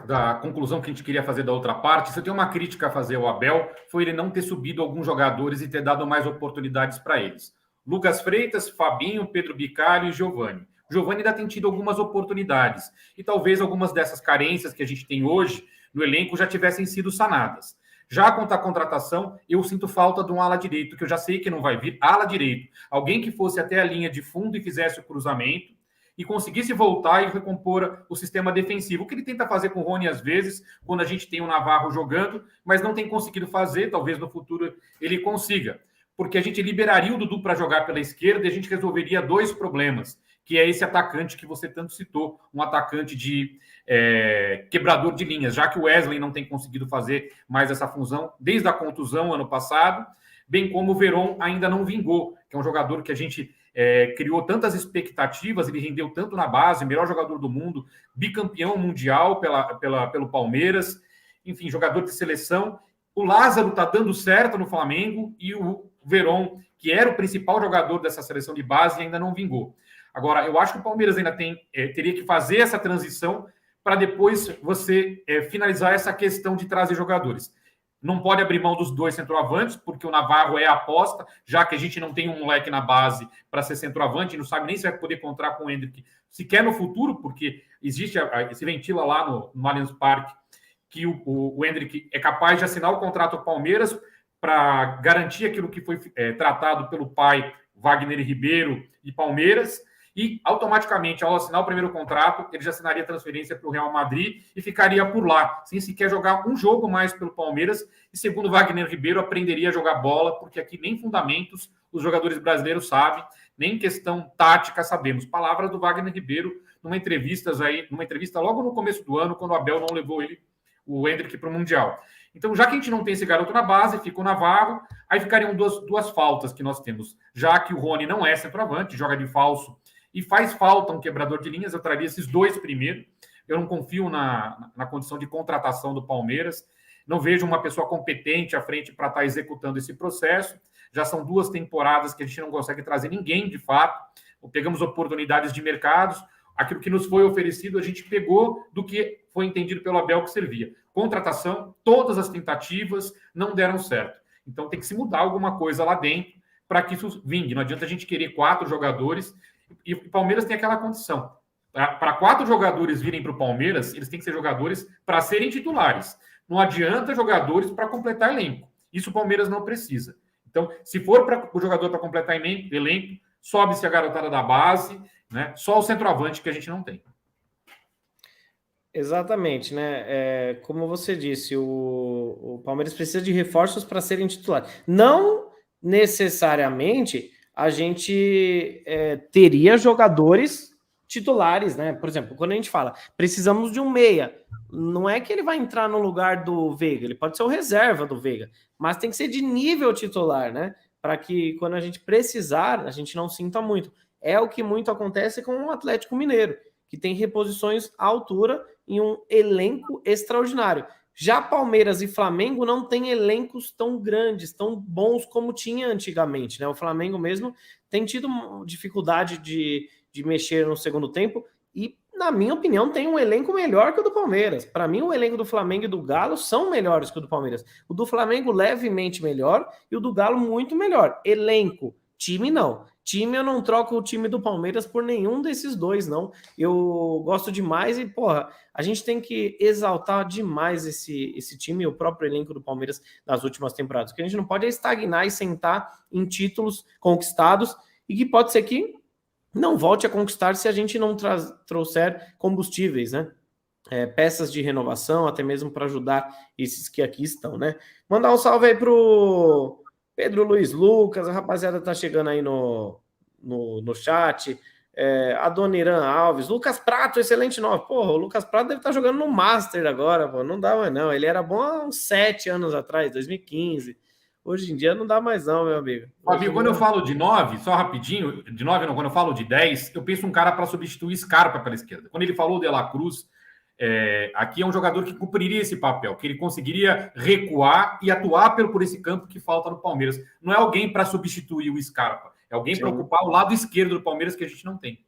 da conclusão que a gente queria fazer da outra parte, se eu tenho uma crítica a fazer ao Abel, foi ele não ter subido alguns jogadores e ter dado mais oportunidades para eles. Lucas Freitas, Fabinho, Pedro Bicalho e Giovani. O Giovani ainda tem tido algumas oportunidades. E talvez algumas dessas carências que a gente tem hoje no elenco já tivessem sido sanadas. Já quanto à contratação, eu sinto falta de um ala direito, que eu já sei que não vai vir. Ala direito. Alguém que fosse até a linha de fundo e fizesse o cruzamento e conseguisse voltar e recompor o sistema defensivo. O que ele tenta fazer com o Rony às vezes, quando a gente tem o Navarro jogando, mas não tem conseguido fazer, talvez no futuro ele consiga. Porque a gente liberaria o Dudu para jogar pela esquerda e a gente resolveria 2 problemas, que é esse atacante que você tanto citou, um atacante de quebrador de linhas, já que o Wesley não tem conseguido fazer mais essa função desde a contusão ano passado, bem como o Veron ainda não vingou, que é um jogador que a gente criou tantas expectativas, ele rendeu tanto na base, melhor jogador do mundo, bicampeão mundial pelo Palmeiras, enfim, jogador de seleção. O Lázaro está dando certo no Flamengo e o Veron, que era o principal jogador dessa seleção de base, ainda não vingou. Agora, eu acho que o Palmeiras ainda teria que fazer essa transição para depois você finalizar essa questão de trazer jogadores. Não pode abrir mão dos 2 centroavantes, porque o Navarro é a aposta, já que a gente não tem um moleque na base para ser centroavante, não sabe nem se vai poder contar com o Endrick sequer no futuro, porque se ventila lá no Allianz Parque que o Endrick é capaz de assinar o contrato com o Palmeiras para garantir aquilo que foi tratado pelo pai, Wagner Ribeiro e Palmeiras, e automaticamente, ao assinar o primeiro contrato, ele já assinaria a transferência para o Real Madrid e ficaria por lá, sem sequer jogar um jogo mais pelo Palmeiras, e segundo Wagner Ribeiro, aprenderia a jogar bola, porque aqui nem fundamentos os jogadores brasileiros sabem, nem questão tática sabemos. Palavras do Wagner Ribeiro numa entrevista logo no começo do ano, quando o Abel não levou o Endrick para o Mundial. Então, já que a gente não tem esse garoto na base, fica o Navarro, aí ficariam duas faltas que nós temos. Já que o Rony não é centroavante, joga de falso e faz falta um quebrador de linhas, eu traria esses 2 primeiro. Eu não confio na condição de contratação do Palmeiras, não vejo uma pessoa competente à frente para estar executando esse processo. Já são 2 temporadas que a gente não consegue trazer ninguém de fato. Pegamos oportunidades de mercados, aquilo que nos foi oferecido, a gente pegou do que foi entendido pelo Abel que servia. Contratação, todas as tentativas não deram certo. Então tem que se mudar alguma coisa lá dentro para que isso vingue. Não adianta a gente querer 4 jogadores. E o Palmeiras tem aquela condição. Para 4 jogadores virem para o Palmeiras, eles têm que ser jogadores para serem titulares. Não adianta jogadores para completar elenco. Isso o Palmeiras não precisa. Então, se for para o jogador para completar elenco, sobe-se a garotada da base, né? Só o centroavante que a gente não tem. Exatamente, né? Como você disse, o Palmeiras precisa de reforços para serem titulares. Não necessariamente a gente teria jogadores titulares, né? Por exemplo, quando a gente fala precisamos de um meia, não é que ele vai entrar no lugar do Veiga, ele pode ser o reserva do Veiga, mas tem que ser de nível titular, né? Para que quando a gente precisar, a gente não sinta muito. É o que muito acontece com o Atlético Mineiro, que tem reposições à altura em um elenco extraordinário. Já Palmeiras e Flamengo não têm elencos tão grandes, tão bons como tinha antigamente, né? O Flamengo mesmo tem tido dificuldade de mexer no segundo tempo e, na minha opinião, tem um elenco melhor que o do Palmeiras. Para mim, o elenco do Flamengo e do Galo são melhores que o do Palmeiras. O do Flamengo levemente melhor e o do Galo muito melhor. Elenco, time não. time, eu não troco o time do Palmeiras por nenhum desses dois, não. Eu gosto demais e, porra, a gente tem que exaltar demais esse time, o próprio elenco do Palmeiras nas últimas temporadas. O que a gente não pode é estagnar e sentar em títulos conquistados e que pode ser que não volte a conquistar se a gente não trouxer combustíveis, né? Peças de renovação, até mesmo para ajudar esses que aqui estão, né? Mandar um salve aí pro Pedro Luiz Lucas, a rapaziada tá chegando aí no chat. A Dona Irã Alves, Lucas Prato, excelente nome. Porra, o Lucas Prato deve estar jogando no Master agora, pô. Não dá mais não. Ele era bom há uns 7 anos atrás, 2015. Hoje em dia não dá mais não, meu amigo. Fabinho, quando eu falo de 9, só rapidinho, de 9 não, quando eu falo de 10, eu penso um cara para substituir Scarpa pela esquerda. Quando ele falou de La Cruz, aqui é um jogador que cumpriria esse papel, que ele conseguiria recuar e atuar por esse campo que falta no Palmeiras. Não é alguém para substituir o Scarpa, é alguém para ocupar o lado esquerdo do Palmeiras que a gente não tem.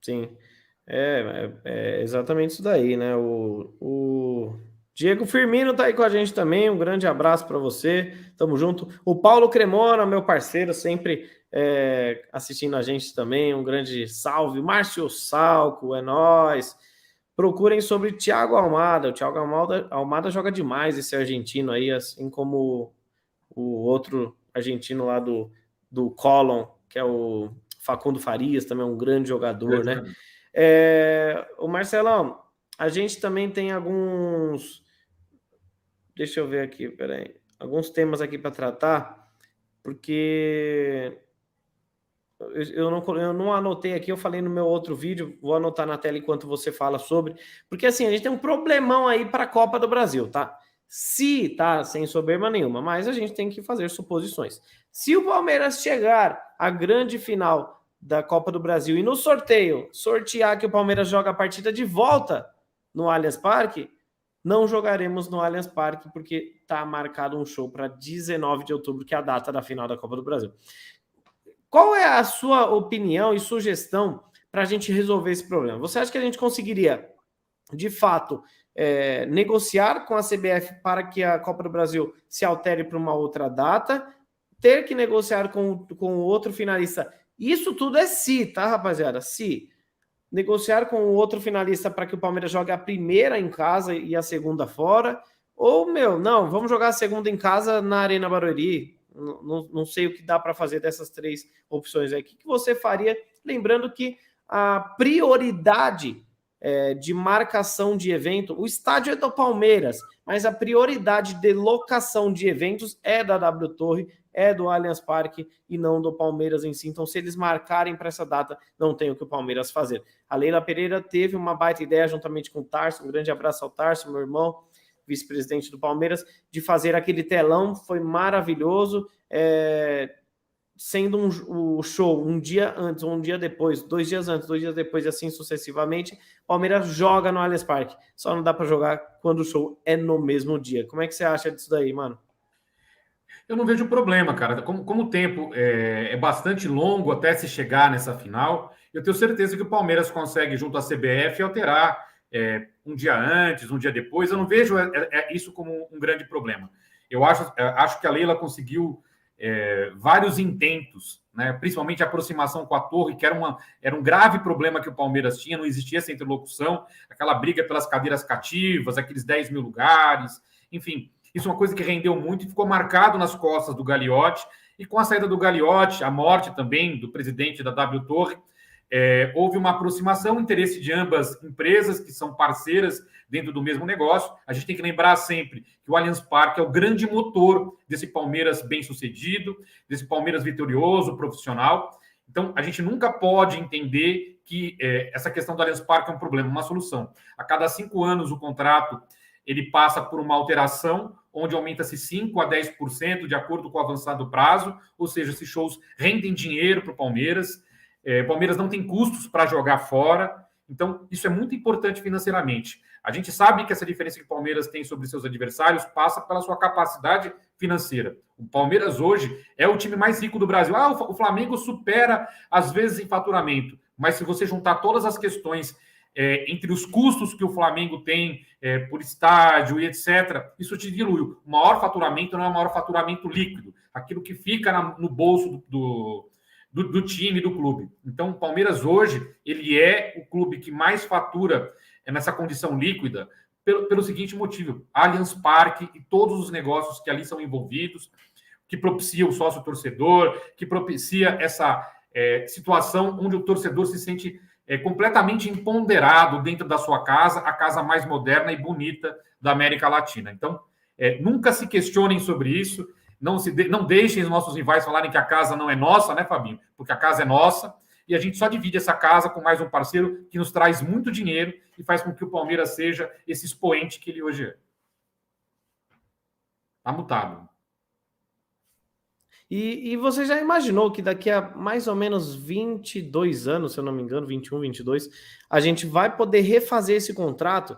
Sim, é exatamente isso daí, né? O Diego Firmino tá aí com a gente também, um grande abraço para você, tamo junto. O Paulo Cremona, meu parceiro, sempre assistindo a gente também, um grande salve. Márcio Salco, é nóis. Procurem sobre Thiago Almada. O Thiago Almada joga demais, esse argentino aí, assim como o outro argentino lá do Colón, que é o Facundo Farias, também é um grande jogador, né? O Marcelão, a gente também tem alguns... Deixa eu ver aqui, peraí. Alguns temas aqui para tratar, porque... Eu não anotei aqui, eu falei no meu outro vídeo, vou anotar na tela enquanto você fala sobre, porque assim, a gente tem um problemão aí para a Copa do Brasil, tá? Se tá sem soberba nenhuma, mas a gente tem que fazer suposições. Se o Palmeiras chegar à grande final da Copa do Brasil e no sorteio sortear que o Palmeiras joga a partida de volta no Allianz Parque, não jogaremos no Allianz Parque porque tá marcado um show para 19 de outubro, que é a data da final da Copa do Brasil. Qual é a sua opinião e sugestão para a gente resolver esse problema? Você acha que a gente conseguiria, de fato, negociar com a CBF para que a Copa do Brasil se altere para uma outra data, ter que negociar com o outro finalista? Isso tudo é se, tá, rapaziada? Se negociar com o outro finalista para que o Palmeiras jogue a primeira em casa e a segunda fora, ou, não, vamos jogar a segunda em casa na Arena Barueri. Não sei o que dá para fazer dessas 3 opções aí. O que você faria? Lembrando que a prioridade de marcação de evento, o estádio é do Palmeiras, mas a prioridade de locação de eventos é da W Torre, é do Allianz Parque e não do Palmeiras em si. Então, se eles marcarem para essa data, não tem o que o Palmeiras fazer. A Leila Pereira teve uma baita ideia juntamente com o Tarso, um grande abraço ao Tarso, meu irmão, vice-presidente do Palmeiras, de fazer aquele telão, foi maravilhoso, sendo o show um dia antes ou um dia depois, 2 dias antes, 2 dias depois e assim sucessivamente, Palmeiras joga no Allianz Parque, só não dá para jogar quando o show é no mesmo dia. Como é que você acha disso daí, mano? Eu não vejo problema, cara. Como o tempo é bastante longo até se chegar nessa final, eu tenho certeza que o Palmeiras consegue, junto à CBF, alterar um dia antes, um dia depois. Eu não vejo isso como um grande problema. Eu acho que a Leila conseguiu vários intentos, né? Principalmente a aproximação com a Torre, que era um grave problema que o Palmeiras tinha, não existia essa interlocução, aquela briga pelas cadeiras cativas, aqueles 10 mil lugares, enfim, isso é uma coisa que rendeu muito e ficou marcado nas costas do Gagliotti, e com a saída do Gagliotti, a morte também do presidente da W Torre, houve uma aproximação, interesse de ambas empresas que são parceiras dentro do mesmo negócio. A gente tem que lembrar sempre que o Allianz Parque é o grande motor desse Palmeiras bem-sucedido, desse Palmeiras vitorioso, profissional. Então, a gente nunca pode entender que essa questão do Allianz Parque é um problema, uma solução. A cada 5 anos, o contrato ele passa por uma alteração, onde aumenta-se 5% a 10% de acordo com o avançado prazo, ou seja, esses shows rendem dinheiro para o Palmeiras. O Palmeiras não tem custos para jogar fora, então isso é muito importante financeiramente. A gente sabe que essa diferença que o Palmeiras tem sobre seus adversários passa pela sua capacidade financeira. O Palmeiras hoje é o time mais rico do Brasil. O Flamengo supera, às vezes, em faturamento, mas se você juntar todas as questões entre os custos que o Flamengo tem por estádio e etc., isso te dilui. O maior faturamento não é o maior faturamento líquido, aquilo que fica no bolso do time, do clube. Então, o Palmeiras hoje, ele é o clube que mais fatura nessa condição líquida pelo seguinte motivo: Allianz Parque e todos os negócios que ali são envolvidos, que propicia o sócio-torcedor, que propicia essa situação onde o torcedor se sente completamente empoderado dentro da sua casa, a casa mais moderna e bonita da América Latina. Então, nunca se questionem sobre isso, não deixem os nossos rivais falarem que a casa não é nossa, né, Fabinho? Porque a casa é nossa e a gente só divide essa casa com mais um parceiro que nos traz muito dinheiro e faz com que o Palmeiras seja esse expoente que ele hoje é. Tá mutado. E você já imaginou que daqui a mais ou menos 22 anos, se eu não me engano, 21, 22, a gente vai poder refazer esse contrato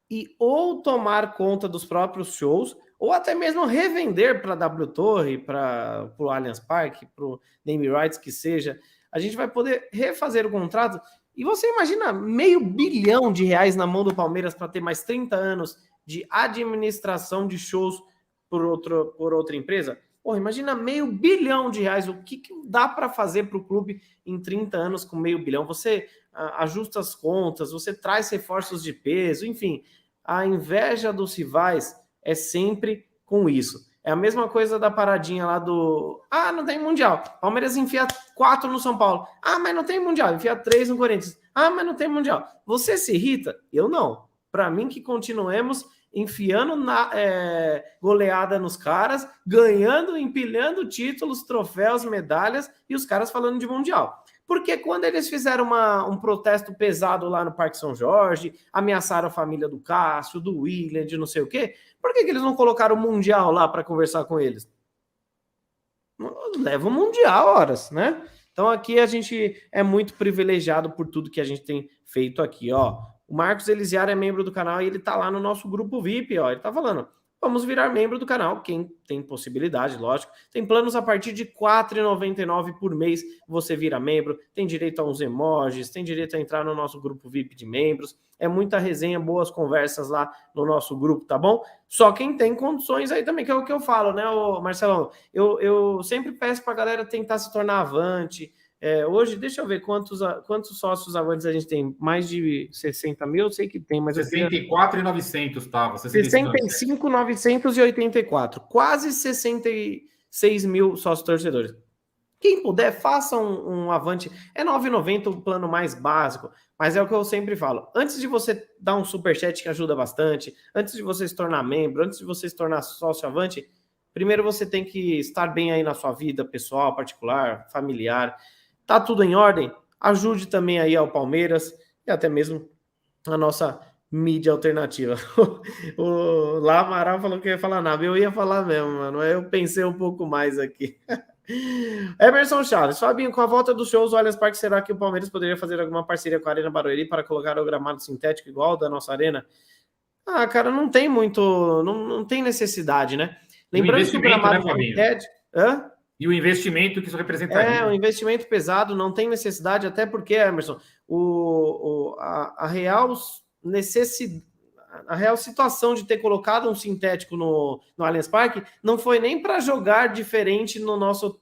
e ou tomar conta dos próprios shows, ou até mesmo revender para a W Torre, para o Allianz Parque, para o Name Rights, que seja. A gente vai poder refazer o contrato. E você imagina R$500 bilhão na mão do Palmeiras para ter mais 30 anos de administração de shows por outra empresa? Porra, imagina R$500 bilhão. O que dá para fazer para o clube em 30 anos com R$500 bilhão? Você ajusta as contas, você traz reforços de peso, enfim. A inveja dos rivais é sempre com isso. É a mesma coisa da paradinha lá do... Ah, não tem Mundial. Palmeiras enfia 4 no São Paulo. Ah, mas não tem Mundial. Enfia 3 no Corinthians. Ah, mas não tem Mundial. Você se irrita? Eu não. Para mim que continuemos enfiando goleada nos caras, ganhando, empilhando títulos, troféus, medalhas e os caras falando de Mundial. Porque quando eles fizeram um protesto pesado lá no Parque São Jorge, ameaçaram a família do Cássio, do William, de não sei o quê, por que eles não colocaram o Mundial lá para conversar com eles? Leva o Mundial, horas, né? Então aqui a gente é muito privilegiado por tudo que a gente tem feito aqui, ó. O Marcos Elisiário é membro do canal e ele tá lá no nosso grupo VIP, ó. Ele tá falando, vamos virar membro do canal, quem tem possibilidade, lógico. Tem planos a partir de R$ 4,99 por mês, você vira membro, tem direito a uns emojis, tem direito a entrar no nosso grupo VIP de membros. É muita resenha, boas conversas lá no nosso grupo, tá bom? Só quem tem condições aí também, que é o que eu falo, né, Marcelão? Eu sempre peço pra galera tentar se tornar avante. Hoje, deixa eu ver quantos sócios avantes a gente tem. Mais de 60 mil, eu sei que tem, mas... 64.900, tava. 65.984. Quase 66 mil sócios torcedores. Quem puder, faça um avante. É R$ 9,90 o plano mais básico, mas é o que eu sempre falo. Antes de você dar um superchat que ajuda bastante, antes de você se tornar membro, antes de você se tornar sócio avante, primeiro você tem que estar bem aí na sua vida pessoal, particular, familiar. Tá tudo em ordem? Ajude também aí ao Palmeiras e até mesmo a nossa mídia alternativa. O Amaral falou que ia falar nada. Eu ia falar mesmo, mano. Eu pensei um pouco mais aqui. Emerson Chaves. Fabinho, com a volta dos shows do Allianz Parque, será que o Palmeiras poderia fazer alguma parceria com a Arena Barueri para colocar o gramado sintético igual da nossa arena? Ah, cara, não tem muito... Não tem necessidade, né? Lembrando que o gramado sintético... Hã? E o investimento que isso representaria. Um investimento pesado, não tem necessidade, até porque, Emerson, a real situação de ter colocado um sintético no Allianz Parque não foi nem para jogar diferente no nosso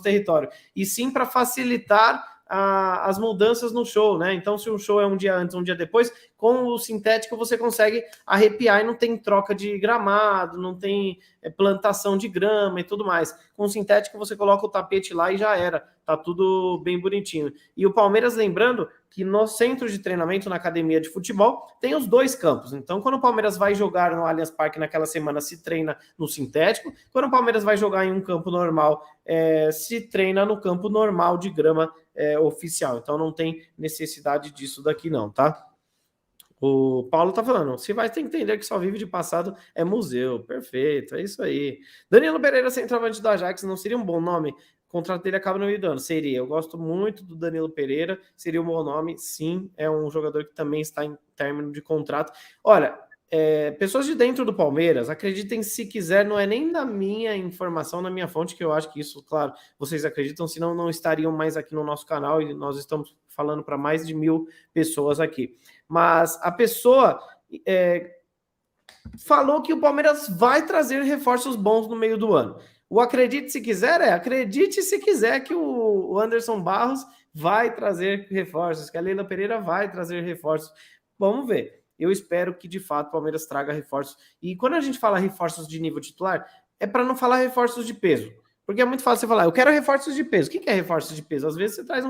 território, e sim para facilitar as mudanças no show, né? Então, se um show é um dia antes, um dia depois, com o sintético você consegue arrepiar e não tem troca de gramado, não tem plantação de grama e tudo mais. Com o sintético você coloca o tapete lá e já era, tá tudo bem bonitinho. E o Palmeiras, lembrando que no centro de treinamento, na academia de futebol, tem os 2 campos. Então, quando o Palmeiras vai jogar no Allianz Parque naquela semana, se treina no sintético. Quando o Palmeiras vai jogar em um campo normal, se treina no campo normal de grama oficial. Então, não tem necessidade disso daqui não, tá? O Paulo tá falando, se vai ter que entender que só vive de passado é museu. Perfeito, é isso aí. Danilo Pereira, centroavante do Ajax, não seria um bom nome? O contrato dele acaba no meio do ano. Seria. Eu gosto muito do Danilo Pereira. Seria um bom nome. Sim, é um jogador que também está em término de contrato. Olha, pessoas de dentro do Palmeiras, acreditem se quiser, não é nem da minha informação, na minha fonte, que eu acho que isso, claro, vocês acreditam, senão não estariam mais aqui no nosso canal e nós estamos falando para mais de 1.000 pessoas aqui. Mas a pessoa falou que o Palmeiras vai trazer reforços bons no meio do ano. O acredite se quiser acredite se quiser que o Anderson Barros vai trazer reforços, que a Leila Pereira vai trazer reforços. Vamos ver. Eu espero que, de fato, o Palmeiras traga reforços. E quando a gente fala reforços de nível titular, é para não falar reforços de peso. Porque é muito fácil você falar, eu quero reforços de peso. O que é reforços de peso? Às vezes você traz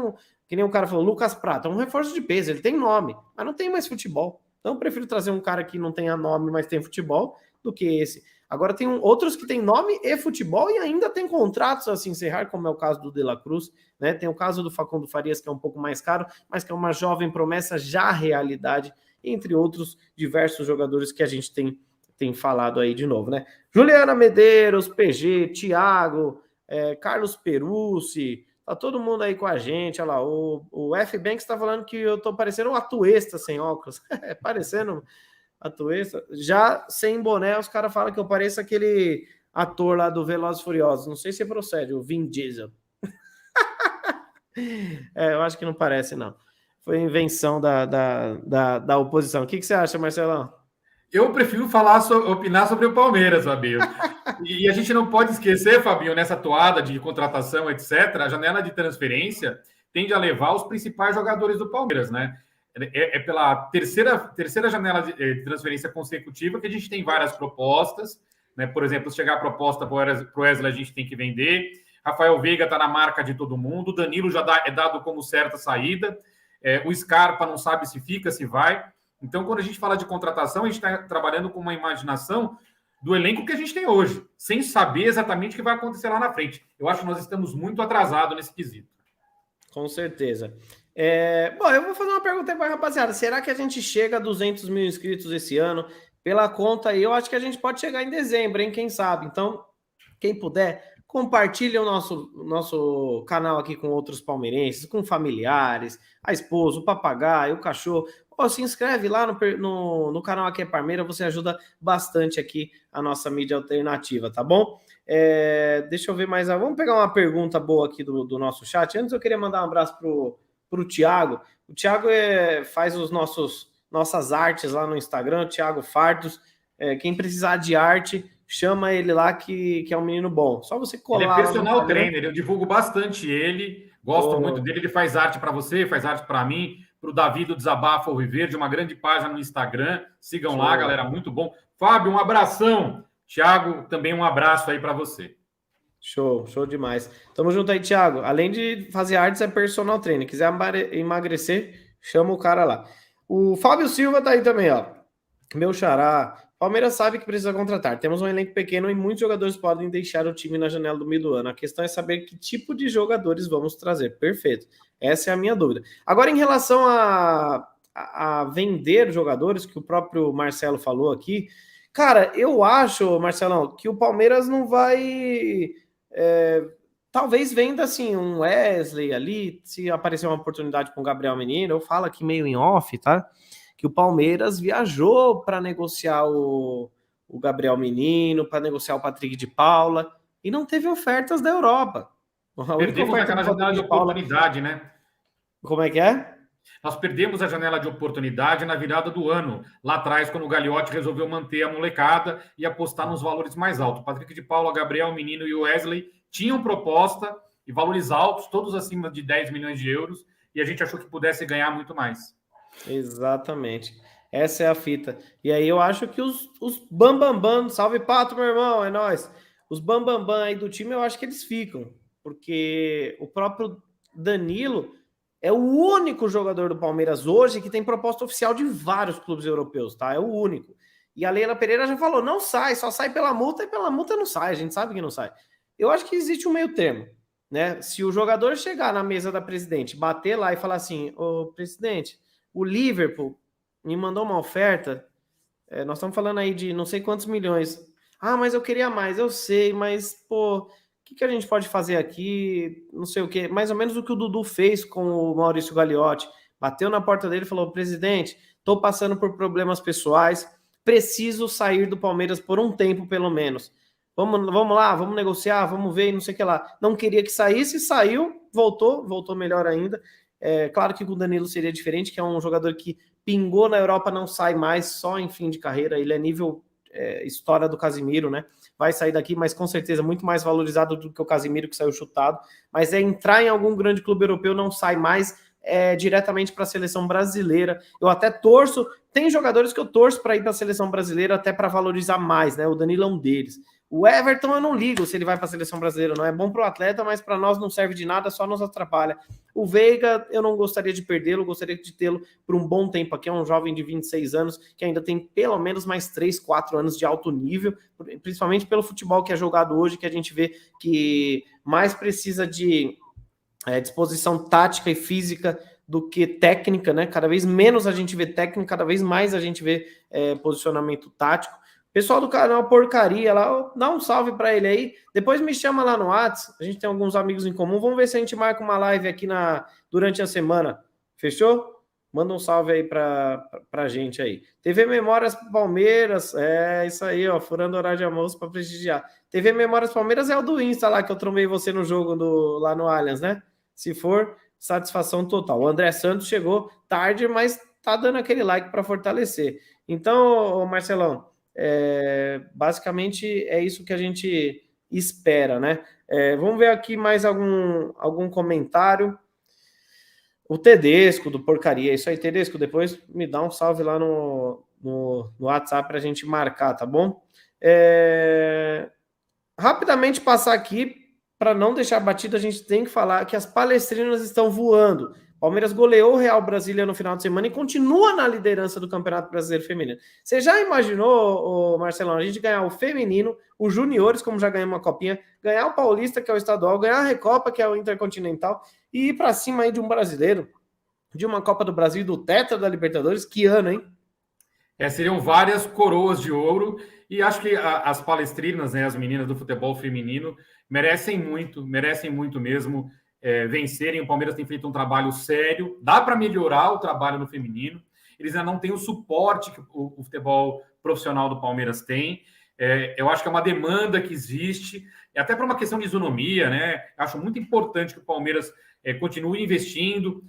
que nem o cara falou, Lucas Prata, um reforço de peso, ele tem nome, mas não tem mais futebol. Então eu prefiro trazer um cara que não tenha nome, mas tem futebol, do que esse. Agora tem outros que têm nome e futebol e ainda tem contratos a se encerrar, como é o caso do De La Cruz, né? Tem o caso do Facundo Farias, que é um pouco mais caro, mas que é uma jovem promessa já realidade, entre outros diversos jogadores que a gente tem falado aí de novo, né? Juliana Medeiros, PG, Thiago, Carlos Perucci, tá todo mundo aí com a gente, olha lá, o F. Banks tá falando que eu tô parecendo um atuesta sem óculos, parecendo atuesta, já sem boné, os caras falam que eu pareço aquele ator lá do Velozes e Furiosos, não sei se procede, o Vin Diesel. Eu acho que não parece, não. Foi invenção da oposição. O que você acha, Marcelão? Eu prefiro opinar sobre o Palmeiras, Fabinho. E a gente não pode esquecer, Fabinho, nessa toada de contratação, etc., a janela de transferência tende a levar os principais jogadores do Palmeiras, né? É pela terceira janela de transferência consecutiva que a gente tem várias propostas, né? Por exemplo, se chegar a proposta para o Wesley, a gente tem que vender. Rafael Veiga está na marca de todo mundo. Danilo já é dado como certa saída. O Scarpa não sabe se fica, se vai. Então, quando a gente fala de contratação, a gente está trabalhando com uma imaginação do elenco que a gente tem hoje, sem saber exatamente o que vai acontecer lá na frente. Eu acho que nós estamos muito atrasados nesse quesito. Com certeza. Bom, eu vou fazer uma pergunta aí para a rapaziada. Será que a gente chega a 200 mil inscritos esse ano? Pela conta aí, eu acho que a gente pode chegar em dezembro, hein? Quem sabe? Então, quem puder, compartilhe o nosso canal aqui com outros palmeirenses, com familiares, a esposa, o papagaio, o cachorro. Ou se inscreve lá no canal Aqui é Palmeira, você ajuda bastante aqui a nossa mídia alternativa, tá bom? Deixa eu ver mais. Vamos pegar uma pergunta boa aqui do nosso chat. Antes eu queria mandar um abraço pro Thiago. O Thiago faz nossas artes lá no Instagram, o Thiago Fardos. Quem precisar de arte, chama ele lá que é um menino bom. Só você colar. Ele é personal trainer, eu divulgo bastante ele, gosto muito dele. Ele faz arte para você, faz arte para mim, para o Davi do Desabafo Alviverde, uma grande página no Instagram. Sigam lá, galera, muito bom. Fábio, um abração. Thiago, também um abraço aí para você. Show demais. Tamo junto aí, Thiago. Além de fazer artes, é personal trainer. Quiser emagrecer, chama o cara lá. O Fábio Silva tá aí também, ó. Meu xará. Palmeiras sabe que precisa contratar. Temos um elenco pequeno e muitos jogadores podem deixar o time na janela do meio do ano. A questão é saber que tipo de jogadores vamos trazer. Perfeito. Essa é a minha dúvida. Agora, em relação a vender jogadores, que o próprio Marcelo falou aqui, cara, eu acho, Marcelão, que o Palmeiras não vai... talvez venda, assim, um Wesley ali, se aparecer uma oportunidade com o Gabriel Menino. Eu falo aqui meio em off, tá? Que o Palmeiras viajou para negociar o Gabriel Menino, para negociar o Patrick de Paula, e não teve ofertas da Europa. Perdemos aquela janela de oportunidade, né? Como é que é? Nós perdemos a janela de oportunidade na virada do ano, lá atrás, quando o Gagliotti resolveu manter a molecada e apostar nos valores mais altos. Patrick de Paula, Gabriel Menino e o Wesley tinham proposta e valores altos, todos acima de 10 milhões de euros, e a gente achou que pudesse ganhar muito mais. Exatamente. Essa é a fita. E aí eu acho que os bambambam, salve Pato, meu irmão, é nóis. Os bambambam aí do time, eu acho que eles ficam. Porque o próprio Danilo é o único jogador do Palmeiras hoje que tem proposta oficial de vários clubes europeus, tá? É o único. E a Leila Pereira já falou, não sai, só sai pela multa, e pela multa não sai, a gente sabe que não sai. Eu acho que existe um meio termo, né? Se o jogador chegar na mesa da presidente, bater lá e falar assim, ô presidente, o Liverpool me mandou uma oferta, nós estamos falando aí de não sei quantos milhões. Ah, mas eu queria mais, eu sei, mas, pô, o que a gente pode fazer aqui? Não sei o quê. Mais ou menos o que o Dudu fez com o Maurício Gagliotti. Bateu na porta dele e falou, presidente, estou passando por problemas pessoais, preciso sair do Palmeiras por um tempo, pelo menos. Vamos lá, vamos negociar, vamos ver, não sei o que lá. Não queria que saísse, saiu, voltou melhor ainda. Claro que com o Danilo seria diferente, que é um jogador que pingou na Europa, não sai mais, só em fim de carreira. Ele é nível história do Casimiro, né? Vai sair daqui, mas com certeza muito mais valorizado do que o Casimiro, que saiu chutado. Mas entrar em algum grande clube europeu, não sai mais diretamente para a seleção brasileira. Eu até torço, tem jogadores que eu torço para ir para a seleção brasileira até para valorizar mais, né? O Danilo é um deles. O Everton eu não ligo se ele vai para a seleção brasileira, não é bom para o atleta, mas para nós não serve de nada, só nos atrapalha. O Veiga, eu não gostaria de perdê-lo, gostaria de tê-lo por um bom tempo aqui, é um jovem de 26 anos, que ainda tem pelo menos mais 3, 4 anos de alto nível, principalmente pelo futebol que é jogado hoje, que a gente vê que mais precisa de disposição tática e física do que técnica, né? Cada vez menos a gente vê técnica, cada vez mais a gente vê posicionamento tático. Pessoal do canal Porcaria lá, dá um salve para ele aí. Depois me chama lá no WhatsApp. A gente tem alguns amigos em comum. Vamos ver se a gente marca uma live aqui durante a semana. Fechou? Manda um salve aí pra gente aí. TV Memórias Palmeiras. Isso aí, ó. Furando horário de almoço para prestigiar. TV Memórias Palmeiras é o do Insta lá, que eu trombei você no jogo lá no Allianz, né? Se for, satisfação total. O André Santos chegou tarde, mas tá dando aquele like para fortalecer. Então, Marcelão, basicamente é isso que a gente espera, né? Vamos ver aqui mais algum comentário. O Tedesco do Porcaria, isso aí, Tedesco, depois me dá um salve lá no WhatsApp para a gente marcar, tá bom? Rapidamente passar aqui, para não deixar batido, a gente tem que falar que as palestrinas estão voando. Palmeiras goleou o Real Brasília no final de semana e continua na liderança do Campeonato Brasileiro Feminino. Você já imaginou, Marcelão, a gente ganhar o feminino, os juniores, como já ganhamos uma copinha, ganhar o Paulista, que é o estadual, ganhar a Recopa, que é o Intercontinental, e ir para cima aí de um brasileiro, de uma Copa do Brasil, do Tetra da Libertadores? Que ano, hein? Seriam várias coroas de ouro, e acho que as palestrinas, né, as meninas do futebol feminino, merecem muito mesmo vencerem. O Palmeiras tem feito um trabalho sério, dá para melhorar o trabalho no feminino, eles ainda não têm o suporte que o futebol profissional do Palmeiras tem. Eu acho que é uma demanda que existe, até para uma questão de isonomia, né? Acho muito importante que o Palmeiras continue investindo,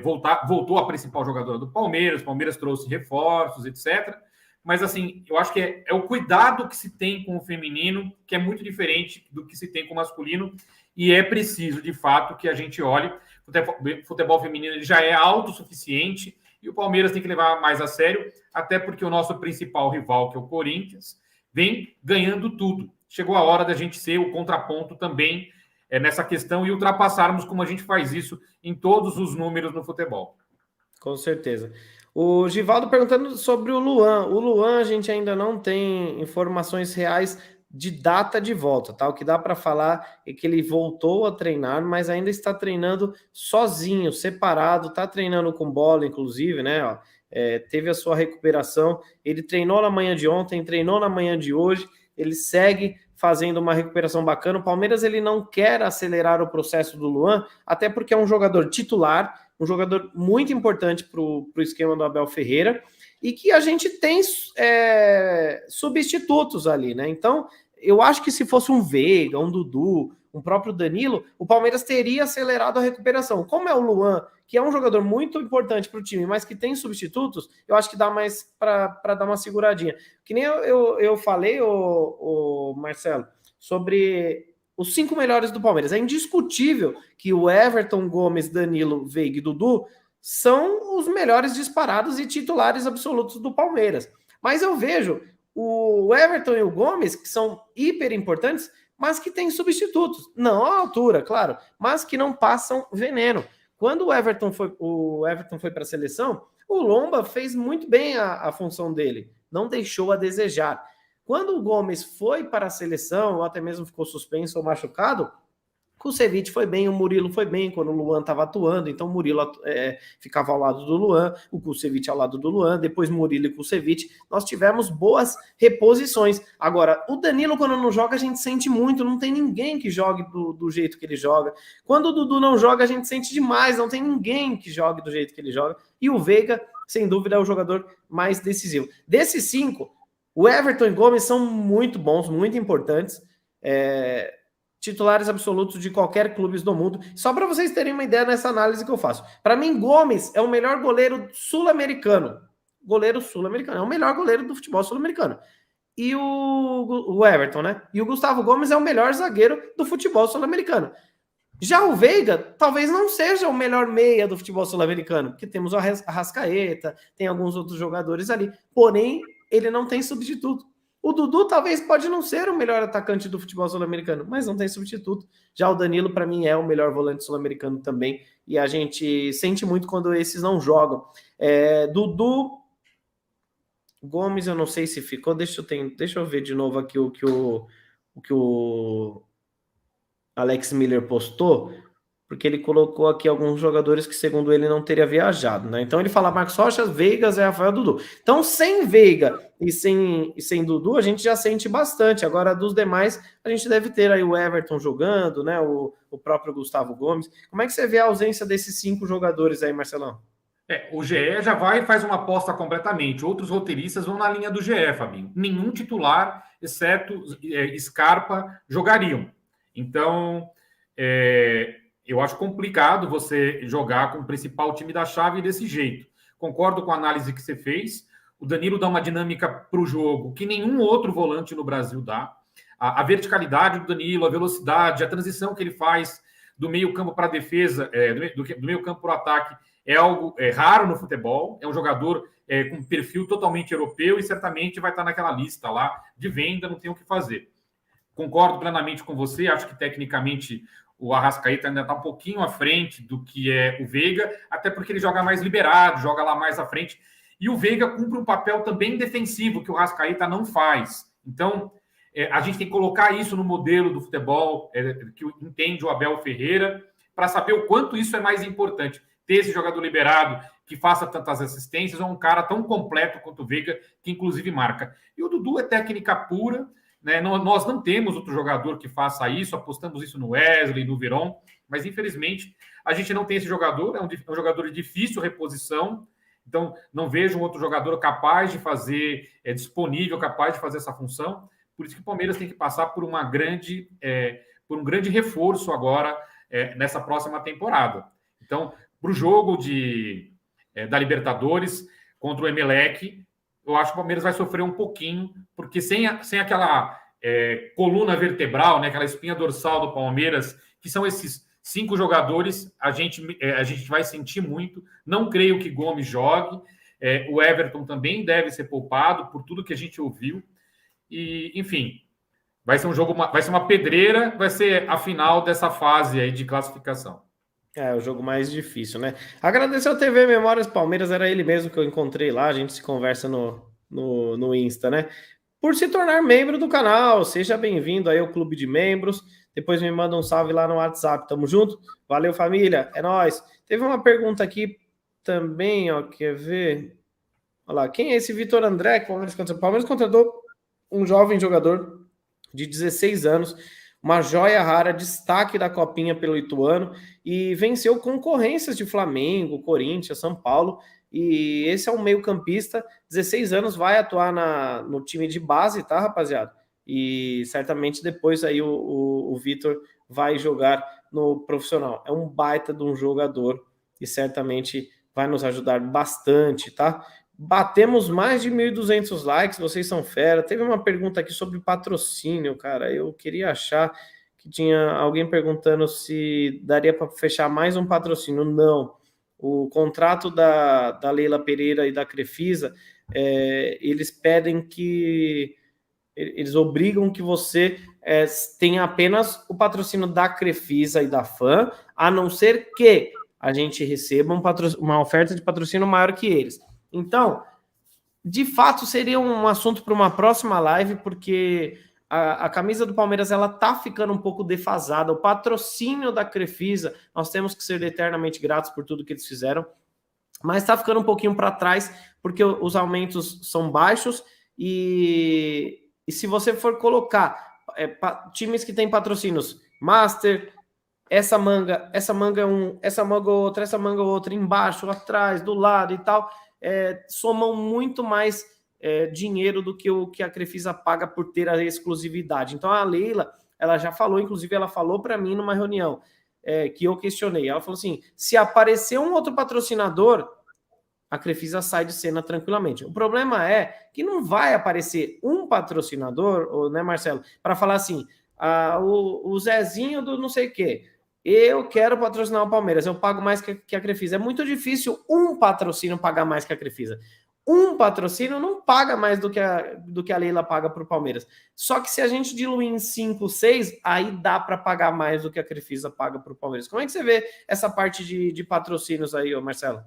voltou a principal jogadora do Palmeiras, o Palmeiras trouxe reforços, etc. Mas, assim, eu acho que é o cuidado que se tem com o feminino, que é muito diferente do que se tem com o masculino, e é preciso, de fato, que a gente olhe. O futebol feminino ele já é autossuficiente, e o Palmeiras tem que levar mais a sério, até porque o nosso principal rival, que é o Corinthians, vem ganhando tudo. Chegou a hora da gente ser o contraponto também nessa questão e ultrapassarmos como a gente faz isso em todos os números no futebol. Com certeza. O Givaldo perguntando sobre o Luan. O Luan, a gente ainda não tem informações reais de data de volta, tá? O que dá para falar é que ele voltou a treinar, mas ainda está treinando sozinho, separado, tá treinando com bola, inclusive, né? Ó, teve a sua recuperação. Ele treinou na manhã de ontem, treinou na manhã de hoje, ele segue fazendo uma recuperação bacana. O Palmeiras ele não quer acelerar o processo do Luan, até porque é um jogador titular, um jogador muito importante para o esquema do Abel Ferreira, e que a gente tem substitutos ali, né? Então, eu acho que se fosse um Veiga, um Dudu, um próprio Danilo, o Palmeiras teria acelerado a recuperação. Como é o Luan, que é um jogador muito importante para o time, mas que tem substitutos, eu acho que dá mais para dar uma seguradinha. Que nem eu falei, o Marcelo, sobre os 5 melhores do Palmeiras. É indiscutível que o Everton, Gomes, Danilo, Veiga e Dudu são os melhores disparados e titulares absolutos do Palmeiras. Mas eu vejo o Everton e o Gomes, que são hiper importantes, mas que têm substitutos. Não à altura, claro, mas que não passam veneno. Quando o Everton foi para a seleção, o Lomba fez muito bem a função dele, não deixou a desejar. Quando o Gomes foi para a seleção, ou até mesmo ficou suspenso ou machucado, o Kusevich foi bem, o Murilo foi bem quando o Luan estava atuando, então o Murilo ficava ao lado do Luan, o Kusevich ao lado do Luan, depois Murilo e Kusevich. Nós tivemos boas reposições. Agora, o Danilo, quando não joga, a gente sente muito, não tem ninguém que jogue do jeito que ele joga. Quando o Dudu não joga, a gente sente demais, não tem ninguém que jogue do jeito que ele joga. E o Veiga, sem dúvida, é o jogador mais decisivo. Desses 5, o Everton e Gomes são muito bons, muito importantes, titulares absolutos de qualquer clube do mundo. Só para vocês terem uma ideia nessa análise que eu faço. Para mim, Gomes é o melhor goleiro sul-americano. Goleiro sul-americano. É o melhor goleiro do futebol sul-americano. e o Everton, né? E o Gustavo Gomes é o melhor zagueiro do futebol sul-americano. Já o Veiga talvez não seja o melhor meia do futebol sul-americano, porque temos o Arrascaeta, tem alguns outros jogadores ali, porém ele não tem substituto. O Dudu talvez pode não ser o melhor atacante do futebol sul-americano, mas não tem substituto. Já o Danilo, para mim, é o melhor volante sul-americano também, e a gente sente muito quando esses não jogam. Dudu, Gomes, eu não sei se ficou, deixa eu ver de novo aqui o que o Alex Miller postou, porque ele colocou aqui alguns jogadores que, segundo ele, não teria viajado, né? Então ele fala Marcos Rocha, Veiga, Zé Rafael, Dudu. Então, sem Veiga e sem Dudu, a gente já sente bastante. Agora, dos demais, a gente deve ter aí o Everton jogando, né? O próprio Gustavo Gomes. Como é que você vê a ausência desses 5 jogadores aí, Marcelão? O GE já vai e faz uma aposta completamente. Outros roteiristas vão na linha do GE, Fabinho. Nenhum titular, exceto Scarpa, jogariam. Então, eu acho complicado você jogar com o principal time da chave desse jeito. Concordo com a análise que você fez. O Danilo dá uma dinâmica para o jogo que nenhum outro volante no Brasil dá. A verticalidade do Danilo, a velocidade, a transição que ele faz do meio campo para a defesa, do meio campo para o ataque, é algo raro no futebol. É um jogador com perfil totalmente europeu e certamente vai estar naquela lista lá de venda, não tem o que fazer. Concordo plenamente com você, acho que tecnicamente o Arrascaeta ainda está um pouquinho à frente do que é o Veiga, até porque ele joga mais liberado, joga lá mais à frente. E o Veiga cumpre um papel também defensivo que o Arrascaeta não faz. Então, a gente tem que colocar isso no modelo do futebol que entende o Abel Ferreira, para saber o quanto isso é mais importante. Ter esse jogador liberado que faça tantas assistências ou um cara tão completo quanto o Veiga, que inclusive marca. E o Dudu é técnica pura, né? Nós não temos outro jogador que faça isso, apostamos isso no Wesley, no Veron, mas infelizmente a gente não tem esse jogador, é um jogador de difícil reposição, então não vejo um outro jogador capaz de fazer, disponível, capaz de fazer essa função, por isso que o Palmeiras tem que passar por um grande reforço agora nessa próxima temporada. Então, para o jogo da Libertadores contra o Emelec, eu acho que o Palmeiras vai sofrer um pouquinho, porque sem aquela coluna vertebral, né, aquela espinha dorsal do Palmeiras, que são esses 5 jogadores, a gente vai sentir muito. Não creio que Gomes jogue. O Everton também deve ser poupado, por tudo que a gente ouviu. E, enfim, vai ser uma pedreira, vai ser a final dessa fase aí de classificação. O jogo mais difícil, né? Agradecer ao TV Memórias Palmeiras, era ele mesmo que eu encontrei lá, a gente se conversa no Insta, né? Por se tornar membro do canal, seja bem-vindo aí ao clube de membros, depois me manda um salve lá no WhatsApp, tamo junto? Valeu, família, é nóis! Teve uma pergunta aqui também, ó, quer ver? Olha lá, quem é esse Vitor André que o Palmeiras contratou um jovem jogador de 16 anos, uma joia rara, destaque da Copinha pelo Ituano, e venceu concorrências de Flamengo, Corinthians, São Paulo, e esse é um meio-campista, 16 anos, vai atuar no time de base, tá, rapaziada? E certamente depois aí o Vitor vai jogar no profissional. É um baita de um jogador e certamente vai nos ajudar bastante, tá? Batemos mais de 1.200 likes, vocês são fera. Teve uma pergunta aqui sobre patrocínio, cara. Eu queria achar que tinha alguém perguntando se daria para fechar mais um patrocínio. Não. O contrato da Leila Pereira e da Crefisa, eles pedem que... Eles obrigam que você tenha apenas o patrocínio da Crefisa e da FAM, a não ser que a gente receba uma oferta de patrocínio maior que eles. Então, de fato, seria um assunto para uma próxima live, porque a camisa do Palmeiras ela tá ficando um pouco defasada. O patrocínio da Crefisa, nós temos que ser eternamente gratos por tudo que eles fizeram, mas está ficando um pouquinho para trás, porque os aumentos são baixos e se você for colocar times que têm patrocínios Master, essa manga outra, embaixo, atrás, do lado e tal, somam muito mais dinheiro do que o que a Crefisa paga por ter a exclusividade. Então a Leila, ela já falou, inclusive ela falou para mim numa reunião que eu questionei, ela falou assim, se aparecer um outro patrocinador, a Crefisa sai de cena tranquilamente. O problema é que não vai aparecer um patrocinador, né, Marcelo, para falar assim, o Zezinho do não sei o quê, eu quero patrocinar o Palmeiras, eu pago mais que a Crefisa. É muito difícil um patrocínio pagar mais que a Crefisa. Um patrocínio não paga mais do que a Leila paga para o Palmeiras. Só que se a gente diluir em 5, 6, aí dá para pagar mais do que a Crefisa paga para o Palmeiras. Como é que você vê essa parte de patrocínios aí, Marcelo?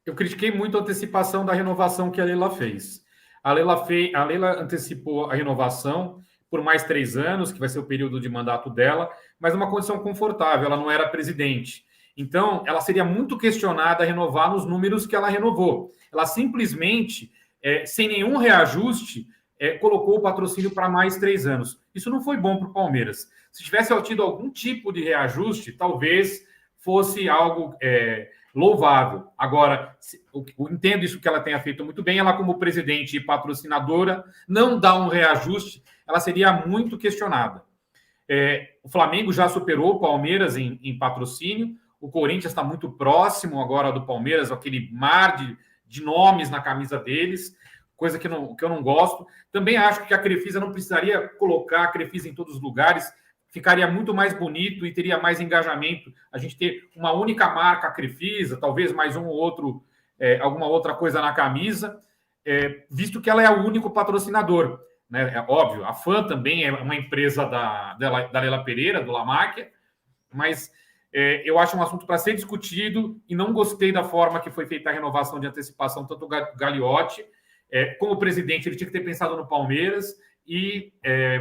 Eu critiquei muito a antecipação da renovação que a Leila fez. A Leila antecipou a renovação por mais 3 anos, que vai ser o período de mandato dela, mas numa condição confortável, ela não era presidente. Então, ela seria muito questionada a renovar nos números que ela renovou. Ela simplesmente, sem nenhum reajuste, colocou o patrocínio para mais 3 anos. Isso não foi bom para o Palmeiras. Se tivesse tido algum tipo de reajuste, talvez fosse algo louvável. Agora, eu entendo isso que ela tenha feito muito bem. Ela, como presidente e patrocinadora, não dá um reajuste, ela seria muito questionada. O Flamengo já superou o Palmeiras em patrocínio. O Corinthians está muito próximo agora do Palmeiras, aquele mar de nomes na camisa deles, coisa que eu não gosto. Também acho que a Crefisa não precisaria colocar a Crefisa em todos os lugares, ficaria muito mais bonito e teria mais engajamento. A gente ter uma única marca, a Crefisa, talvez mais um ou outro, alguma outra coisa na camisa, visto que ela é o único patrocinador. Né? É óbvio, a FAN também é uma empresa da Leila Pereira, do Lamáquia, mas eu acho um assunto para ser discutido e não gostei da forma que foi feita a renovação de antecipação, tanto o Gagliotti, como presidente, ele tinha que ter pensado no Palmeiras e,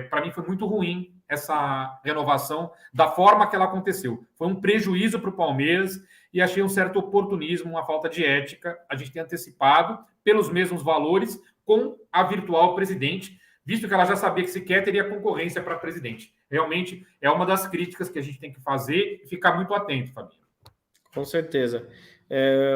para mim, foi muito ruim essa renovação da forma que ela aconteceu. Foi um prejuízo para o Palmeiras e achei um certo oportunismo, uma falta de ética a gente ter antecipado pelos mesmos valores com a virtual presidente, visto que ela já sabia que sequer teria concorrência para presidente. Realmente é uma das críticas que a gente tem que fazer e ficar muito atento, Fabinho. Com certeza.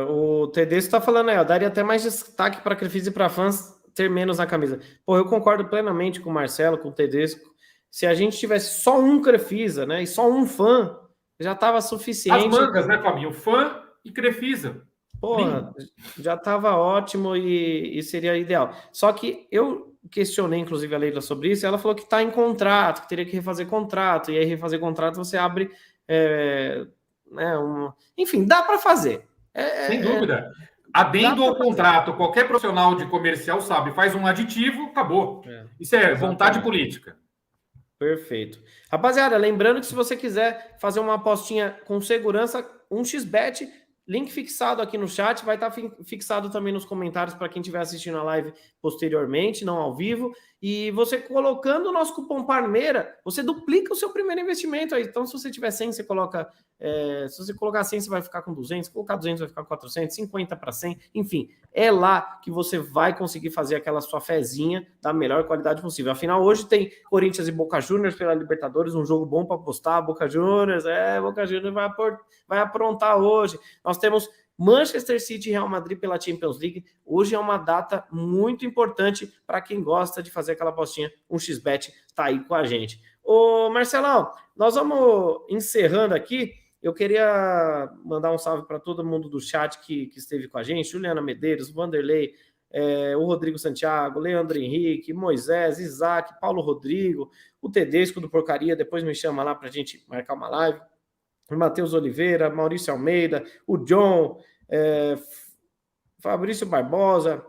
O Tedesco está falando aí, daria até mais destaque para a Crefisa e para fãs ter menos na camisa. Pô, eu concordo plenamente com o Marcelo, com o Tedesco. Se a gente tivesse só um Crefisa, né, e só um fã, já estava suficiente. As mangas, né, Fabinho? Fã e Crefisa. Porra, já estava ótimo e seria ideal. Só que eu questionei, inclusive, a Leila sobre isso, e ela falou que está em contrato, que teria que refazer contrato, e aí refazer contrato você abre... Enfim, dá para fazer. Sem dúvida. Adendo ao contrato, qualquer profissional de comercial sabe, faz um aditivo, acabou. Isso é vontade política. Perfeito. Rapaziada, lembrando que se você quiser fazer uma apostinha com segurança, um xBet, link fixado aqui no chat, vai estar fixado também nos comentários para quem estiver assistindo a live posteriormente, não ao vivo. E você colocando o nosso cupom Palmeira, você duplica o seu primeiro investimento aí. Então, se você tiver 100, você coloca... se você colocar 100, você vai ficar com 200. Se colocar 200, vai ficar com 400. 50 para 100. Enfim, é lá que você vai conseguir fazer aquela sua fezinha da melhor qualidade possível. Afinal, hoje tem Corinthians e Boca Juniors pela Libertadores, um jogo bom para apostar. Boca Juniors vai aprontar hoje. Nós temos Manchester City e Real Madrid pela Champions League. Hoje é uma data muito importante para quem gosta de fazer aquela apostinha. Um xBet está aí com a gente. Ô Marcelão, nós vamos encerrando aqui. Eu queria mandar um salve para todo mundo do chat que esteve com a gente. Juliana Medeiros, Vanderlei, o Rodrigo Santiago, Leandro Henrique, Moisés, Isaac, Paulo Rodrigo, o Tedesco do Porcaria, depois me chama lá para a gente marcar uma live. O Matheus Oliveira, Maurício Almeida, o John, Fabrício Barbosa,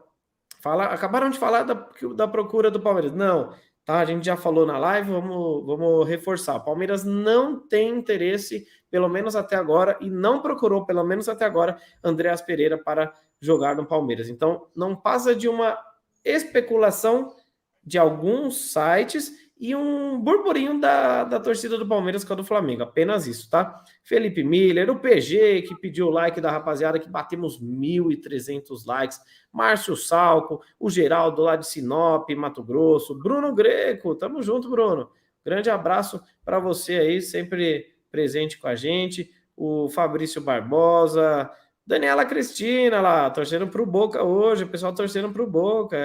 acabaram de falar da procura do Palmeiras. Não, tá? A gente já falou na live, vamos reforçar. O Palmeiras não tem interesse, pelo menos até agora, e não procurou, pelo menos até agora, Andreas Pereira para jogar no Palmeiras. Então, não passa de uma especulação de alguns sites e um burburinho da torcida do Palmeiras com a do Flamengo, apenas isso, tá? Felipe Miller, o PG, que pediu o like da rapaziada, que batemos 1.300 likes, Márcio Salco, o Geraldo lá de Sinop, Mato Grosso, Bruno Greco, tamo junto, Bruno, grande abraço para você aí, sempre presente com a gente, o Fabrício Barbosa, Daniela Cristina lá, torcendo pro Boca hoje, o pessoal torcendo pro Boca,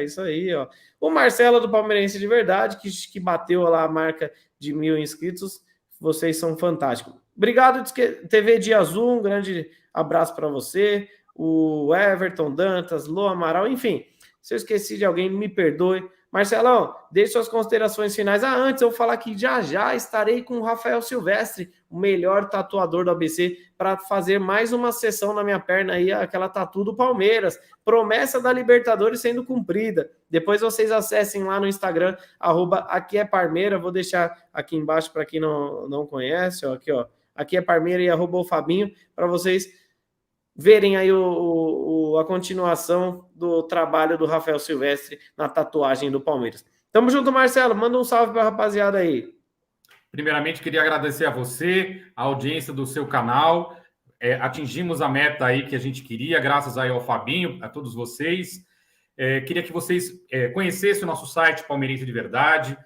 isso aí, ó. O Marcelo do Palmeirense de Verdade, que bateu lá a marca de 1.000 inscritos, vocês são fantásticos. Obrigado, TV Dia Azul, um grande abraço para você. o Everton, Dantas, Lô Amaral, enfim. Se eu esqueci de alguém, me perdoe. Marcelão, deixe suas considerações finais. Antes eu vou falar que já estarei com o Rafael Silvestre, o melhor tatuador do ABC, para fazer mais uma sessão na minha perna aí, aquela tatu do Palmeiras. Promessa da Libertadores sendo cumprida. Depois vocês acessem lá no Instagram, @aqui é Parmeira. Vou deixar aqui embaixo para quem não conhece, ó, aqui, ó. Aqui é Parmeira e @o Fabinho, para vocês verem aí a continuação do trabalho do Rafael Silvestre na tatuagem do Palmeiras. Tamo junto, Marcelo. Manda um salve para a rapaziada aí. Primeiramente, queria agradecer a você, a audiência do seu canal. Atingimos a meta aí que a gente queria, graças aí ao Fabinho, a todos vocês. Queria que vocês conhecessem o nosso site Palmeirense de Verdade,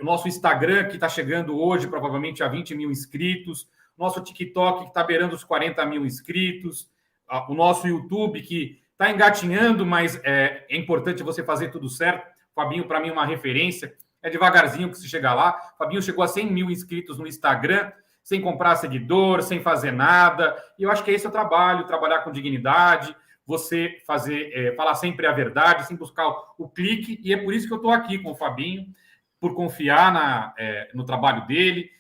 o nosso Instagram, que está chegando hoje provavelmente a 20 mil inscritos, nosso TikTok, que está beirando os 40 mil inscritos, o nosso YouTube, que está engatinhando, mas é importante você fazer tudo certo. Fabinho, para mim, é uma referência. É devagarzinho que se chega lá. Fabinho chegou a 100 mil inscritos no Instagram, sem comprar seguidor, sem fazer nada. E eu acho que esse é o trabalho, trabalhar com dignidade, você falar sempre a verdade, sem buscar o clique. E é por isso que eu estou aqui com o Fabinho, por confiar no trabalho dele,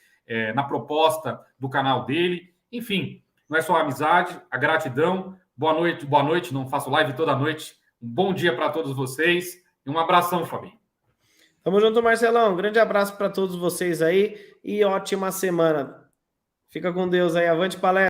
na proposta do canal dele. Enfim, não é só a amizade, a gratidão. Boa noite. Não faço live toda noite. Um bom dia para todos vocês e um abração, Fabinho. Tamo junto, Marcelão. Um grande abraço para todos vocês aí e ótima semana. Fica com Deus aí. Avante palestra.